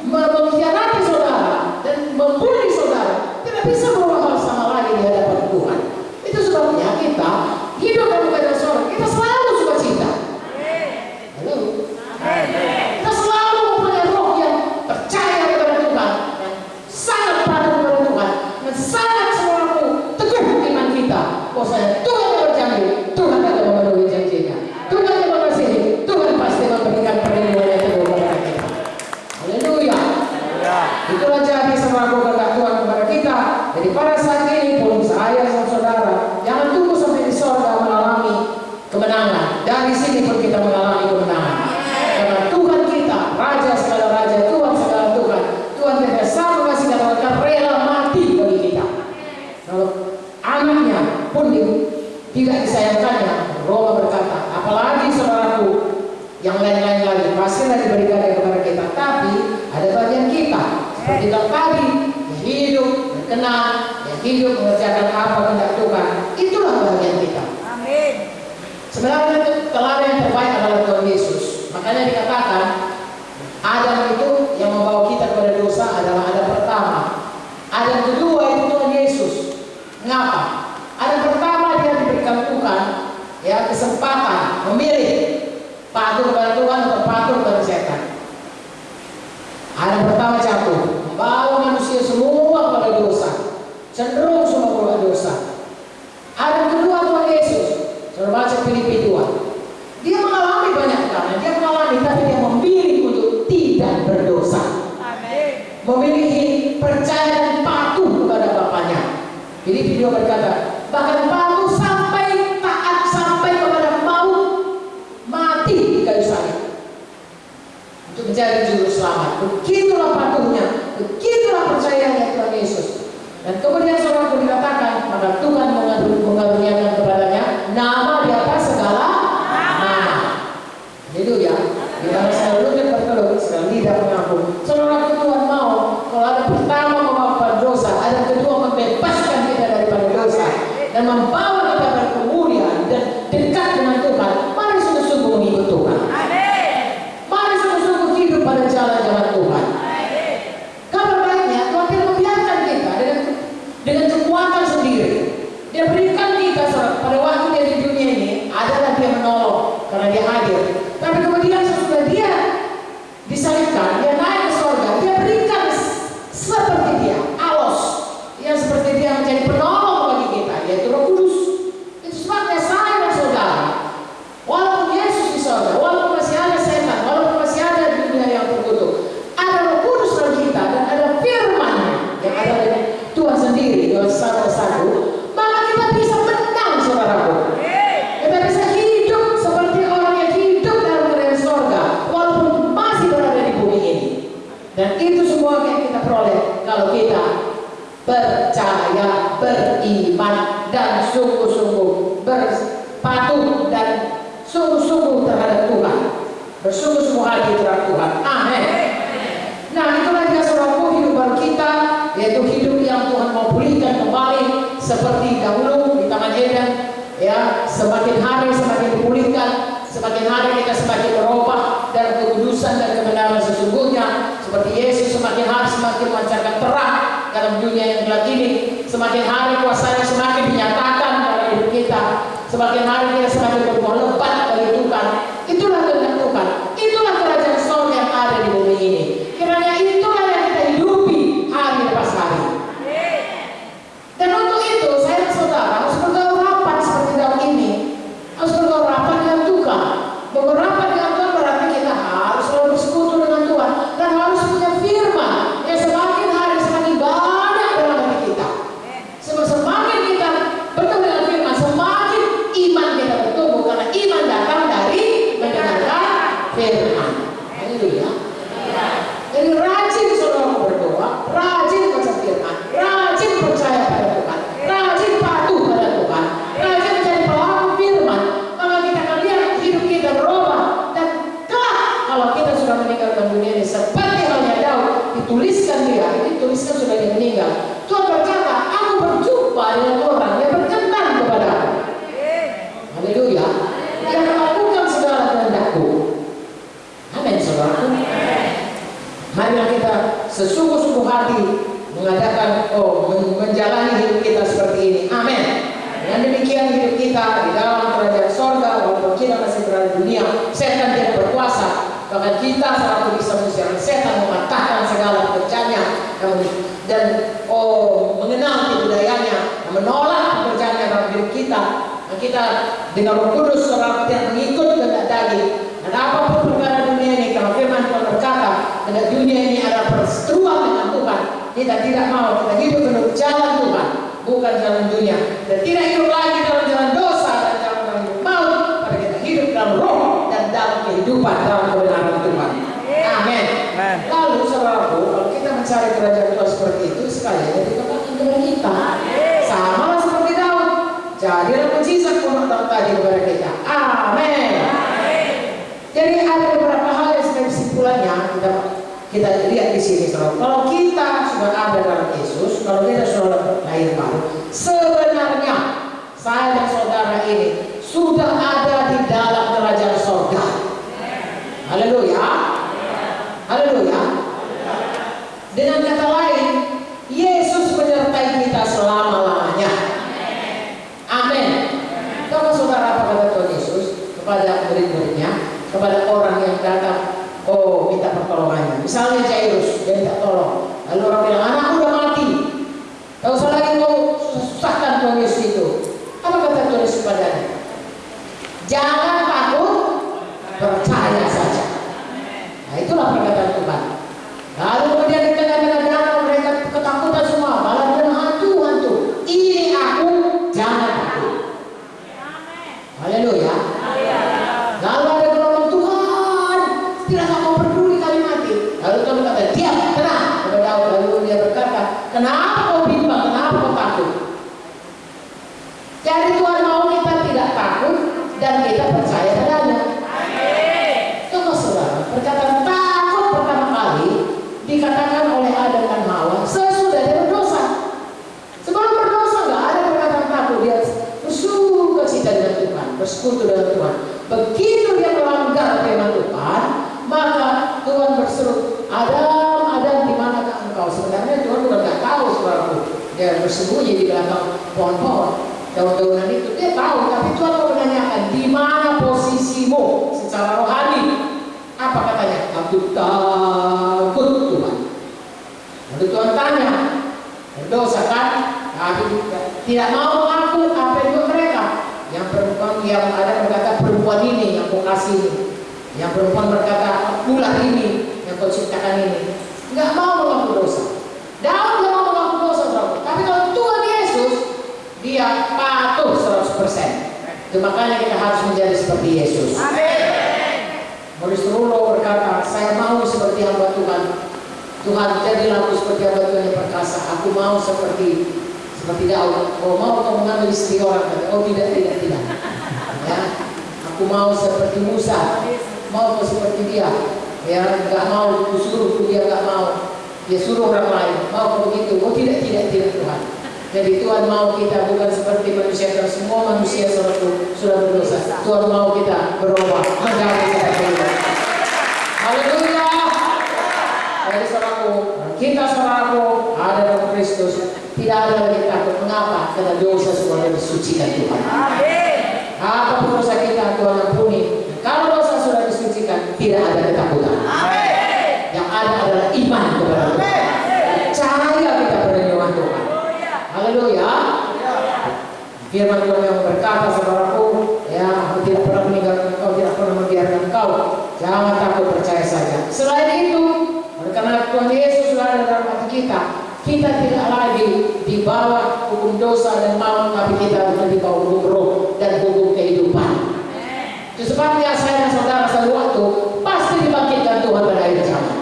mengkhianati saudara dan membuli saudara tidak bisa berbuat hal sama lagi di hadapan Tuhan. Itu sebabnya kita hidup dalam kerajaan surga. Kita selalu sukacita. Halo. Kita selalu mempunyai roh yang percaya kepada Tuhan, yang sangat patuh kepada Tuhan, dan sangat selalu teguh iman kita. Bahwasanya Tuhan yang berjanji, Tuhan akan memenuhi janjinya. Tuhan yang mengasihi, Tuhan pasti memberikan perlindungan yang teguh kepada kita. Haleluya. Itulah jadi saudaraku kehendak Tuhan kepada kita. Jadi pada saat ini pun saya dan saudara jangan tunggu sampai di surga mengalami kemenangan. Dari sini pun kita mengalami kemenangan. Karena Tuhan kita, Raja segala Raja, Tuhan segala Tuhan, Tuhan tidak sama kasih dan akan rela mati bagi kita. Kalau anaknya pun tidak disayangkannya, Roma berkata, apalagi saudaraku, yang lain-lain lagi pastilah diberikan kepada kita. Tapi ada bagian kita, seperti tadi, yang hidup berkenan, yang hidup mengerjakan apa kehendak Tuhan. Itulah bagian kita. Amin. Sebenarnya teladan yang terbaik adalah Tuhan Yesus. Makanya dikatakan Adam itu yang membawa kita kepada dosa adalah Adam pertama. Adam kedua itu Tuhan Yesus. Mengapa? Adam pertama dia diberikan Tuhan ya kesempatan memilih patuh kepada Tuhan atau patuh kepada setan. Adam pertama jatuh, membawa manusia semua kepada dosa, cenderung semua kepada dosa. Adam kedua Tuhan Yesus. Saudara baca Filipi 2. Dia berkata, bahkan patuh sampai taat sampai kepada maut, mati di kayu salib untuk menjadi juru selamat. Begitulah patuhnya, begitulah percayanya Tuhan Yesus. Dan kemudian saudaraku dikatakan, maka Tuhan mengaruniakan kepadanya nama di atas segala nama. Haleluya. Di mana saya lutut berkeluh, segala lidah mengaku. Saudaraku, Tuhan mau kalau ada pertama memaafkan dosa, ada kedua membebaskan kita daripada dosa dan membawa kita berkemuliaan dan dekat dengan Tuhan. Mari sungguh-sungguh mengikut Tuhan. Mari sungguh-sungguh hidup pada jalan-jalan Tuhan. Kabar baiknya Tuhan tidak membiarkan kita dengan kekuatan sendiri. Dia berikan kita pada waktu dia di dunia ini adalah dia menolong karena dia hadir. Tapi kemudian sesudah dia disalibkan, dia naik ke surga, dia berikan seperti dia, alos, yang seperti dia menjadi penolong bagi kita, yaitu Roh Kudus. Itu sebabnya saya dan saudara, walaupun Yesus di surga, walaupun masih ada setan, walaupun masih ada dunia yang terkutuk, ada Roh Kudus dalam kita dan ada firman-Nya yang ada dari Tuhan sendiri, Yohanes 1:1, maka kita bisa menang, saudaraku. Kita bisa hidup seperti orang yang hidup dalam kerajaan surga, walaupun masih berada di bumi ini. Dan itu semua yang kita peroleh kalau kita percaya, beriman, dan sungguh-sungguh berpatuh dan sungguh-sungguh terhadap Tuhan, bersungguh-sungguh hati terhadap Tuhan. Amin. Nah, itulah dia saudaraku hidup baru kita, yaitu hidup yang Tuhan mau pulihkan kembali seperti dahulu di Taman Eden. Ya, semakin hari semakin dipulihkan, semakin hari kita semakin berubah dalam kekudusan dan kebenaran sesungguhnya. Seperti Yesus semakin hari semakin memancarkan terang dalam dunia yang gelap ini. Semakin hari kuasanya semakin dinyatakan dalam hidup kita. Semakin hari kita semakin berbuah lebat bagi Tuhan. Itulah kehendak Tuhan. Itulah kerajaan surga yang ada di bumi ini. Kiranya itulah yang kita hidupi hari lepas hari. Dan untuk itu saya dan saudara harus bergaul rapat seperti dalam ini. Harus bergaul rapat dengan Tuhan. Bergaul rapat dengan Tuhan berarti kita harus selalu bersekutu dengan Tuhan dan harus punya firman yang semakin hari semakin banyak dalam hati kita. Semakin kita bertemu dengan firman, semakin iman kita bertumbuh karena iman datang dari mendengarkan firman. Haleluya. Jadi rajin saudara berdoa, rajin baca firman, rajin percaya pada Tuhan, rajin patuh pada Tuhan, rajin menjadi pelaku firman. Maka kita akan lihat hidup kita berubah dan kelak kalau kita sudah meninggalkan dunia ini seperti halnya Daud, dituliskan sudah dia meninggal. Tuhan berkata, aku berjumpa dengan orang yang berkenan kepadaku. Haleluya. Yang melakukan segala kehendakku. Amin saudaraku. Marilah kita sesungguh-sungguh hati menjalani hidup kita seperti ini. Amin. Dengan demikian hidup kita di dalam kerajaan sorga, walaupun kita masih berada di dunia, setan tidak berkuasa. Bahkan kita selalu bisa mengusir setan, mematahkan segala pekerjaannya dan mengenal kebudayanya, menolak pekerjaannya dalam hidup kita. Dan kita dengan Roh Kudus saudara tidak mengikut kehendak daging. Dan apapun perkara dunia ini, kalau firman Tuhan berkata, kehendak dunia ini adalah perseteruan dengan Tuhan. Kita tidak mau, kita hidup menurut jalan Tuhan, bukan jalan dunia. Dan tidak hidup lagi dalam jalan dosa dan dalam hidup maut, pada kita hidup dalam roh dan dalam kehidupan dalam kebenaran Tuhan. Amin. Lalu saudaraku, kalau kita mencari kerajaan Tuhan seperti itu, sekalian dikatakan kepada kita, sama seperti Daud, jadilah mujizat pemotong tadi kepada kita. Amin. Jadi ada beberapa hal yang sebagai kesimpulannya kita lihat di sini, saudara. Kalau kita sudah ada dalam Yesus, kalau kita sudah lahir baru, sebenarnya saya dan saudara ini sudah ada di dalam kerajaan surga. Haleluya. Haleluya. Dengan kata lain, Yesus menyertai kita selama-lamanya. Amin. Kalau saudara apa kata Tuhan Yesus kepada murid-muridnya, kepada orang yang datang minta pertolongannya. Misalnya Jairus, dia minta tolong. Lalu orang bilang, anakku udah mati. Tak usah lagi kau susahkan Tuhan Yesus itu. Apa kata Tuhan Yesus padanya? Jangan takut, percaya saja. Nah itulah perkataan Tuhan. Lalu kemudian di tengah-tengah danau mereka ketakutan semua. Malah dengan hantu-hantu. Ini Haleluya. Lalu ada gelombang, Tuhan, tidakkah kau peduli kami mati? Lalu Tuhan berkata, diam, tenang kepada Daud. Lalu dia berkata, kenapa kau bimbang, kenapa kau takut? Jadi Tuhan mau kita tidak takut dan kita percaya padanya. Tunggu saudara, perkataan takut pertama kali dikatakan oleh Adam dan Hawa sesudah dia berdosa. Sebelum berdosa nggak ada perkataan takut, dia bersuka cita dengan Tuhan, bersekutu dengan Tuhan. Begitu dia melanggar firman Tuhan, maka Tuhan berseru, Adam, Adam, di manakah engkau? Sebenarnya Tuhan juga nggak tahu, saudaraku. Dia bersembunyi di belakang pohon-pohon, daun-daunan itu. Dia tahu, tapi Tuhan mau menanyakan, di mana posisimu secara rohani? Apa katanya? Aku takut Tuhan. Lalu Tuhan tanya, berdosa kan? Tapi tidak mau mengaku apa itu mereka. Yang perempuan yang ada berkata, perempuan ini yang kau kasih ini. Yang perempuan berkata, ular ini yang kau ciptakan ini. Nggak mau mengaku dosa. Daud nggak mau mengaku dosa, saudara. Tapi kalau Tuhan Yesus, dia patuh 100%. Itu makanya kita harus menjadi seperti Yesus. Amin. Maurice Rulo berkata, saya mau seperti hamba Tuhan. Tuhan, jadilah aku seperti hamba Tuhan yang perkasa. Aku mau seperti Daud. Oh, mau kau mengambil istri orang? Oh, tidak. Ya, aku mau seperti Musa. Mau kau seperti dia? Ya, nggak mau. Aku suruh dia nggak mau. Dia suruh orang lain. Mau kau begitu? Oh, tidak Tuhan. Jadi Tuhan mau kita bukan seperti manusia, karena semua manusia sudah berdosa. Tuhan mau kita berubah menjadi seperti itu. Haleluya. Jadi saudaraku, kita saudaraku ada dalam Kristus, tidak ada lagi takut. Mengapa? Karena dosa sudah disucikan Tuhan. Apapun dosa kita Tuhan ampuni. Kalau dosa sudah disucikan, tidak ada ketakutan. Yang ada adalah iman kepada Tuhan. Cahaya kita bernyuman Tuhan. Haleluya. Firman Tuhan yang berkata, saudaraku, ya, aku tidak pernah meninggalkan engkau, tidak pernah membiarkan engkau. Jangan takut, percaya saja. Selain itu, karena Tuhan Yesus sudah ada dalam hati kita, kita tidak lagi di bawah hukum dosa dan maut, tapi kita di bawah hukum roh dan hukum kehidupan. Itu sebabnya saya dan saudara satu waktu pasti dibangkitkan Tuhan pada akhir zaman.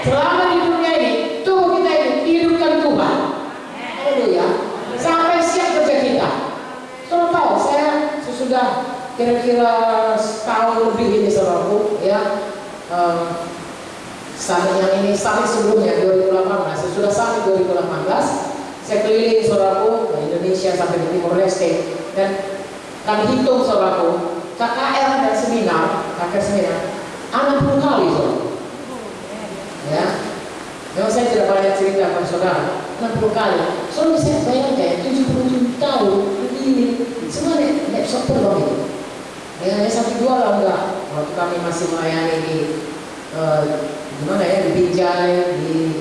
Selama di dunia ini, tubuh kita ini dihidupkan Tuhan. Haleluya. Sampai siap kerja kita. Saudara tahu, saya sudah kira-kira setahun lebih ini, saudaraku, ya. Summit yang ini, summit sebelumnya 2018, saya sudah summit 2018. Saya keliling, saudaraku, ke Indonesia sampai di Timor Leste, dan kami hitung, saudaraku, KKR dan seminar, 60 kali, saudaraku. Ya, memang saya tidak banyak cerita kepada saudara, 60 kali. Soalnya saya bayangkan 77 tahun begini, semua laptop terbang itu. Ya, satu dua lah enggak. Waktu kami masih melayani di gimana ya, di Binjai, di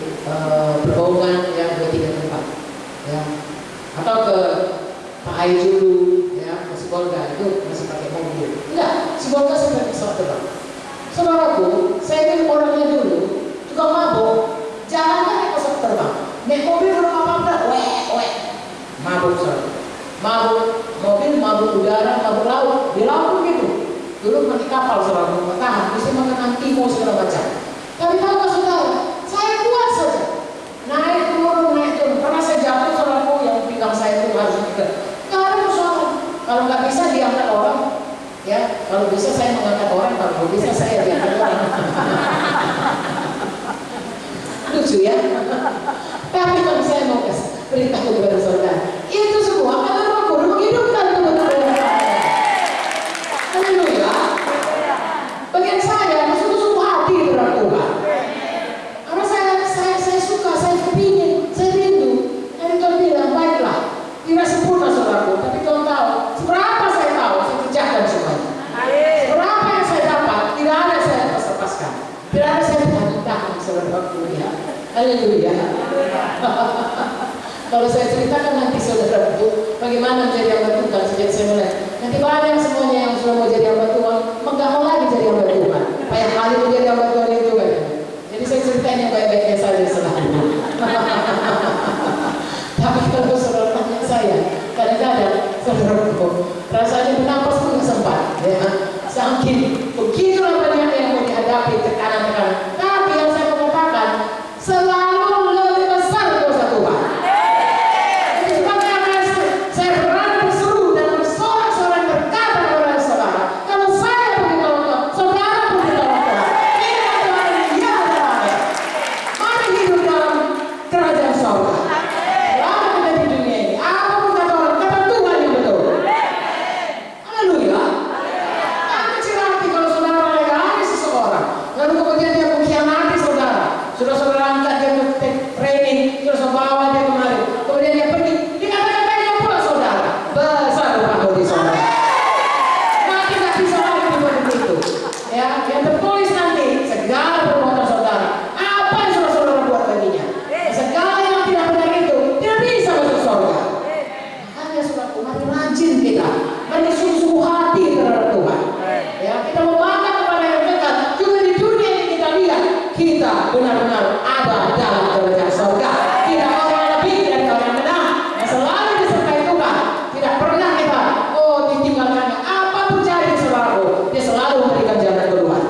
Perbaungan, yang 2-3 tempat, ya. Atau ke Pak Aijulu, ya, ke Sibolga, itu masih pakai mobil. Enggak, Sibolga saya pakai pesawat terbang. Saudaraku, saya ini orangnya dulu tukang mabuk, jalan kan naik pesawat terbang, naik mobil belum apa-apa, mabuk, saudara. Mabuk mobil, mabuk udara, mabuk laut, di laut gitu. Dulu mati kapal, saudara, bertahan, bisa makan antimo segala macam. Tapi tahu nggak, saudara, saya kuat saja, naik turun. Karena saya jatuh, saudaraku, yang pinggang saya itu harus juga. Nggak ada persoalan. Kalau nggak bisa diangkat orang, ya, kalau bisa saya mengangkat orang, kalau bisa saya diangkat orang. Lucu ya. Tapi kalau saya mau beritahu kepada saudara, itu semua karena Roh Kudus menghidupkan teman-teman. Haleluya. Bagian saya sungguh-sungguh hati terhadap Tuhan. Karena saya suka, saya kepingin, saya rindu. Dan Tuhan bilang, baiklah, tidak sempurna saudaraku, tapi Tuhan tahu. Seberapa saya tahu, saya kerjakan semuanya. Seberapa yang saya dapat, tidak ada saya lepas-lepaskan. Tidak ada saya tahan saudaraku, ya. Haleluya. Kalau saya ceritakan nanti saudaraku, bagaimana menjadi hamba Tuhan sejak saya mulai. Nanti banyak semuanya yang sudah mau jadi hamba Tuhan, nggak mau lagi jadi hamba Tuhan. Banyak kali menjadi hamba Tuhan itu kan. Jadi saya ceritanya baik-baiknya saja selalu. Tapi kalau saudara tanya saya, kadang-kadang saudaraku, rasanya bernapas pun Ya, saking begitulah banyaknya yang mau dihadapi tekanan-tekanan. Tapi yang saya mau katakan, selalu lebih besar dosa Tuhan. Jadi sebabnya saya berani berseru dan bersorak-sorai berkata kepada saudara, kalau saya pergi tolong Tuhan, saudara pergi tolong Tuhan. Ini Tuhan ya dan amin. Mari hidup dalam kerajaan surga. Selama kita di dunia ini, apapun kata orang, kata Tuhan yang betul. Haleluya. Kecil hati kalau saudara melayani seseorang, lalu kemudian dia mengkhianati saudara. Sudah saudara angkat dia ke training, terus bawa dia kemari, kemudian dia pergi, dikatakan tanya pula saudara, besar dosa di saudara. Mati nggak bisa lagi dibuat begitu. Ya, yang tertulis nanti segala perbuatan saudara, apa yang sudah saudara buat baginya, segala yang tidak benar itu tidak bisa masuk surga. Makanya saudaraku, mari rajin kita, mari sungguh-sungguh hati terhadap Tuhan. Ya, kita memandang kepada yang dekat, juga di dunia ini kita lihat kita benar-benar ada dalam kerajaan surga. Tidak orang lebih dari orang yang menang, yang selalu disertai Tuhan. Tidak pernah kita ditinggalkannya. Apa pun jadi saudaraku, dia selalu memberikan jalan keluar.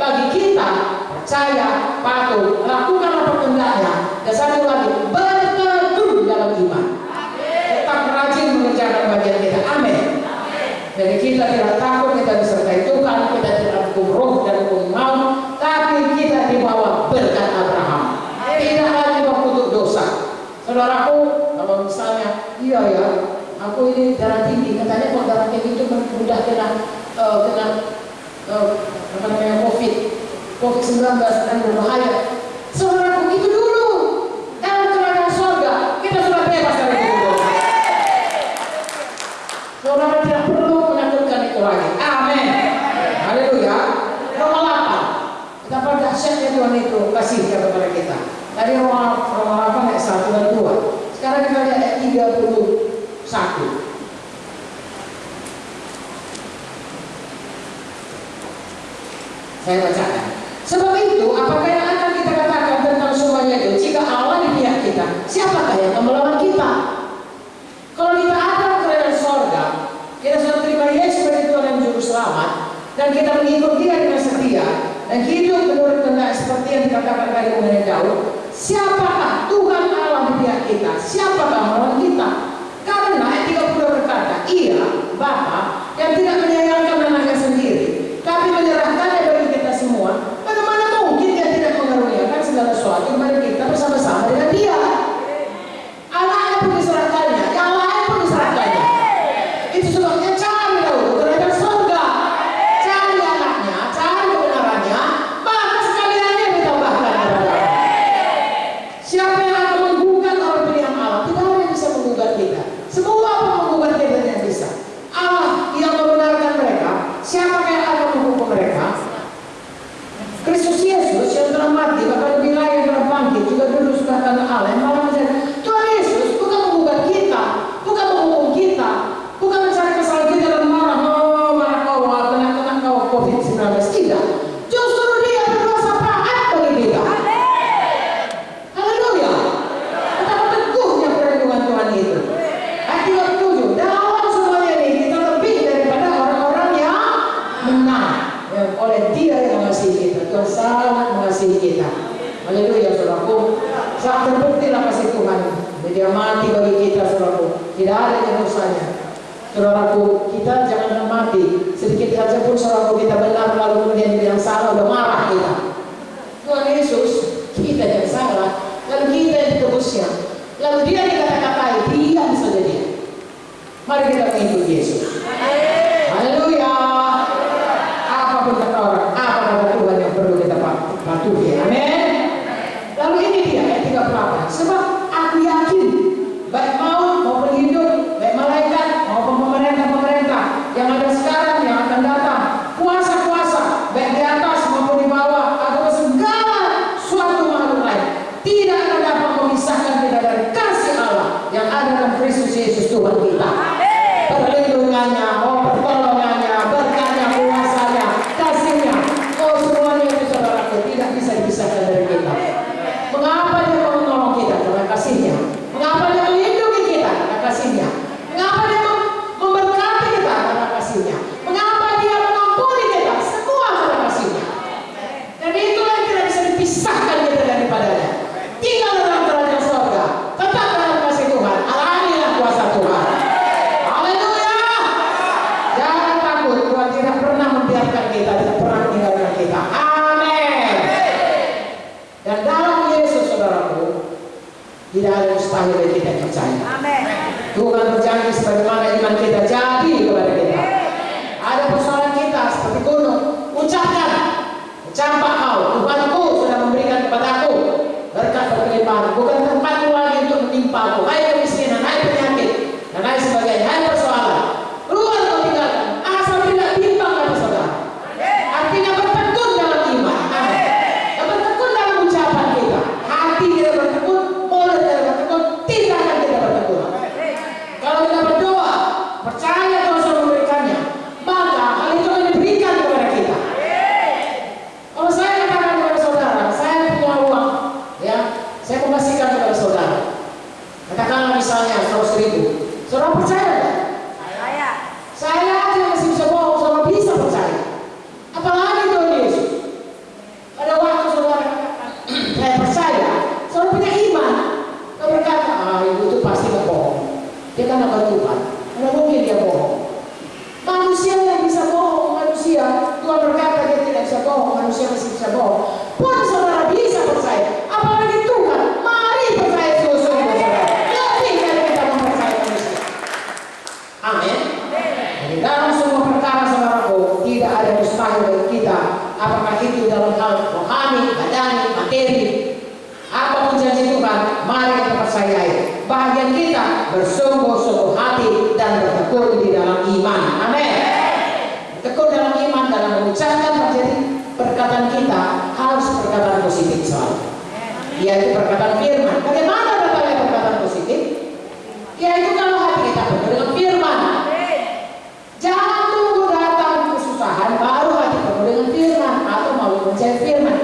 Bagi kita percaya, patuh, lakukan apa kehendaknya, dan satu lagi berteguh dalam iman. Tetap rajin mengerjakan bagian kita. Amin. Jadi kita tidak takut, kita disertai Tuhan, kita tidak hukum roh dan hukum maut, tapi kita dibawa berkat Abraham. Tidak lagi untuk dosa. Saudaraku, kalau misalnya, iya ya, aku ini darah tinggi, katanya kalau darah tinggi itu mudah kena COVID-19 dan berbahaya. Saudaraku, itu dulu. Dalam kerajaan surga, kita sudah bebas dari itu. Saudara tidak perlu menakutkan itu lagi. Amin. Haleluya. Roma 8. Betapa dahsyatnya Tuhan itu kasih kepada kita. Tadi Roma 8 ayat 1 dan 2. Sekarang kita lihat ayat 31. Saya bacakan. Sebab itu, apakah yang akan kita katakan tentang semuanya itu? Jika Allah di pihak kita, siapakah yang akan melawan kita? Kalau kita ada kerajaan surga, kita sudah terima Yesus sebagai Tuhan dan Juru Selamat, dan kita mengikut Dia dengan setia, dan hidup menurut kehendak seperti yang dikatakan tadi mengenai Daud. Siapakah Tuhan Allah di pihak kita? Siapakah melawan kita? Karena ayat 30 berkata, Ia, Bapa, yang tidak menyayangkan anaknya sendiri, tapi menyerahkannya bagi kita semua. Bagaimana mungkin Dia tidak mengaruniakan segala sesuatu kepada kita bersama-sama dengan Dia? Anaknya pun diserahkannya, yang lain pun diserahkannya. Itu sebabnya cari Daud kerajaan surga, cari anaknya, cari kebenarannya, maka sekaliannya ditambahkan kepada. Siapa yang akan menggugat orang pilihan Allah? Tidak ada yang bisa menggugat kita. Semua apa menggugat kita yang bisa. Allah yang membenarkan mereka. Siapa yang akan menghukum mereka? Kristus Yesus yang telah mati, bahkan lebih layak telah bangkit, juga dulu sudah kanan Allah yang malah menjadi Tuhan Yesus. Bukan menggugat kita, bukan menghukum kita, bukan mencari kesalahan kita dan marah kau, kena kau COVID-19. Tidak. Justru Dia berdoa syafaat bagi kita. Haleluya. Betapa teguhnya perlindungan Tuhan itu. Ayat 37. Dalam semuanya ini kita lebih daripada orang-orang yang menang, oleh Dia yang mengasihi kita. Tuhan sangat mengasihi kita. Haleluya, saudaraku. Sangat terbuktilah kasih Tuhan. Dia mati bagi kita, saudaraku. Tidak ada yang dosanya. Saudaraku, kita jangan mati sedikit saja pun, saudaraku, kita benar lalu kemudian yang salah udah marah kita. Tuhan Yesus, kita yang salah, lalu kita yang ditebusnya, lalu Dia dikata-katai, diam saja Dia. Mari kita mengikut Yesus. Haleluya. Apapun kata orang, apa kata Tuhan yang perlu kita patuhi. Amin. Lalu ini dia ayat 38. Sebab aku yakin baik maut maupun hidup, baik malaikat maupun pemerintah-pemerintah yang ada sekarang, yang akan datang, kuasa-kuasa baik di atas maupun di bawah, atau segala suatu makhluk lain, tidak akan dapat memisahkan kita dari kasih Allah yang ada dalam Kristus Yesus Tuhan kita. Perlindungannya, kita, tidak pernah meninggalkan kita. Amin. Dan dalam Yesus, saudaraku, tidak ada mustahil bagi kita yang percaya. Amin. Tuhan berjanji sebagaimana iman kita jadi kepada kita. Ada persoalan kita seperti gunung, ucapkan, campak kau, Tuhanku sudah memberikan kepadaku berkat berkelimpahan, bukan tempatku lagi untuk menimpaku. Hai kemiskinan, hai penyakit, dan lain sebagainya, hai persoalan, keluar kau tinggalkan, asal tidak bimbang kata saudara. Artinya bertekun dalam iman, amin. Dan bertekun dalam ucapan kita, hati tidak bertekun, mulut tidak bertekun, tindakan tidak bertekun. Kalau kita berdoa, percaya Tuhan sudah memberikannya, maka hal itu akan diberikan kepada kita. Kalau saya katakan kepada saudara, saya punya uang, ya, saya membasikan kepada saudara. Katakanlah misalnya 100.000, saudara percaya nggak? Saya aja masih bisa bohong, saudara bisa percaya. Apalagi Tuhan Yesus. Pada waktu saudara katakan, saya percaya, saudara punya iman. Kau berkata, ibu itu pasti nggak bohong. Dia kan akan Tuhan, mana mungkin dia bohong. Manusia yang bisa bohong, manusia. Tuhan berkata dia tidak bisa bohong, manusia masih bisa bohong. Pun saudara bisa percaya, apalagi Tuhan. Mari percaya sungguh-sungguh saudara. Lebih dari kita mempercayai manusia. Amin. Jadi dalam semua perkara saudaraku, tidak ada mustahil bagi kita. Apakah itu dalam hal rohani, badani, materi, apapun janji Tuhan, mari kita percayai. Bahagian kita bersungguh-sungguh hati dan bertekun di dalam iman. Amin. Bertekun dalam iman, dalam mengucapkan menjadi perkataan kita harus perkataan positif selalu. Yaitu perkataan firman. Bagaimana datangnya perkataan positif? Yaitu kalau hati kita penuh dengan firman. Jangan tunggu datang kesusahan baru hati penuh dengan firman atau mau mencari firman.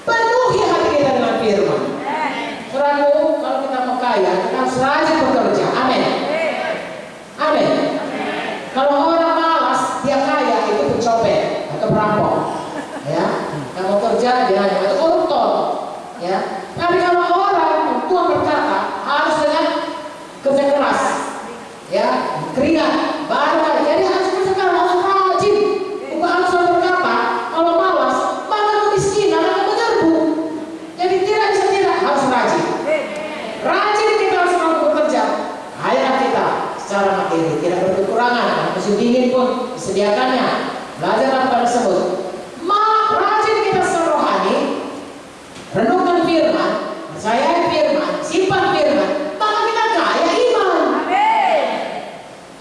Penuhi hati kita dengan firman. Saudaraku, kalau kita mau kaya, kita harus rajin bekerja. Amin. Amin. Kalau orang malas, dia kaya, itu pencopet atau perampok. Ya, nggak mau kerja, dia hanya itu koruptor. Ya, tapi kalau orang Tuhan berkata harus dengan kerja keras, ya, keringat, bara. Jadi harus kerja harus rajin. Bukan harus berkata kalau malas, maka kemiskinan akan menyerbu. Jadi tidak bisa tidak, harus rajin. Rajin kita harus mampu bekerja. Hayat kita secara materi tidak berkekurangan. Musim dingin pun disediakannya. Belajarlah kepada sebut. Rajin kita secara rohani. Renungkan firman, percayai firman, simpan firman. Maka kita kaya iman.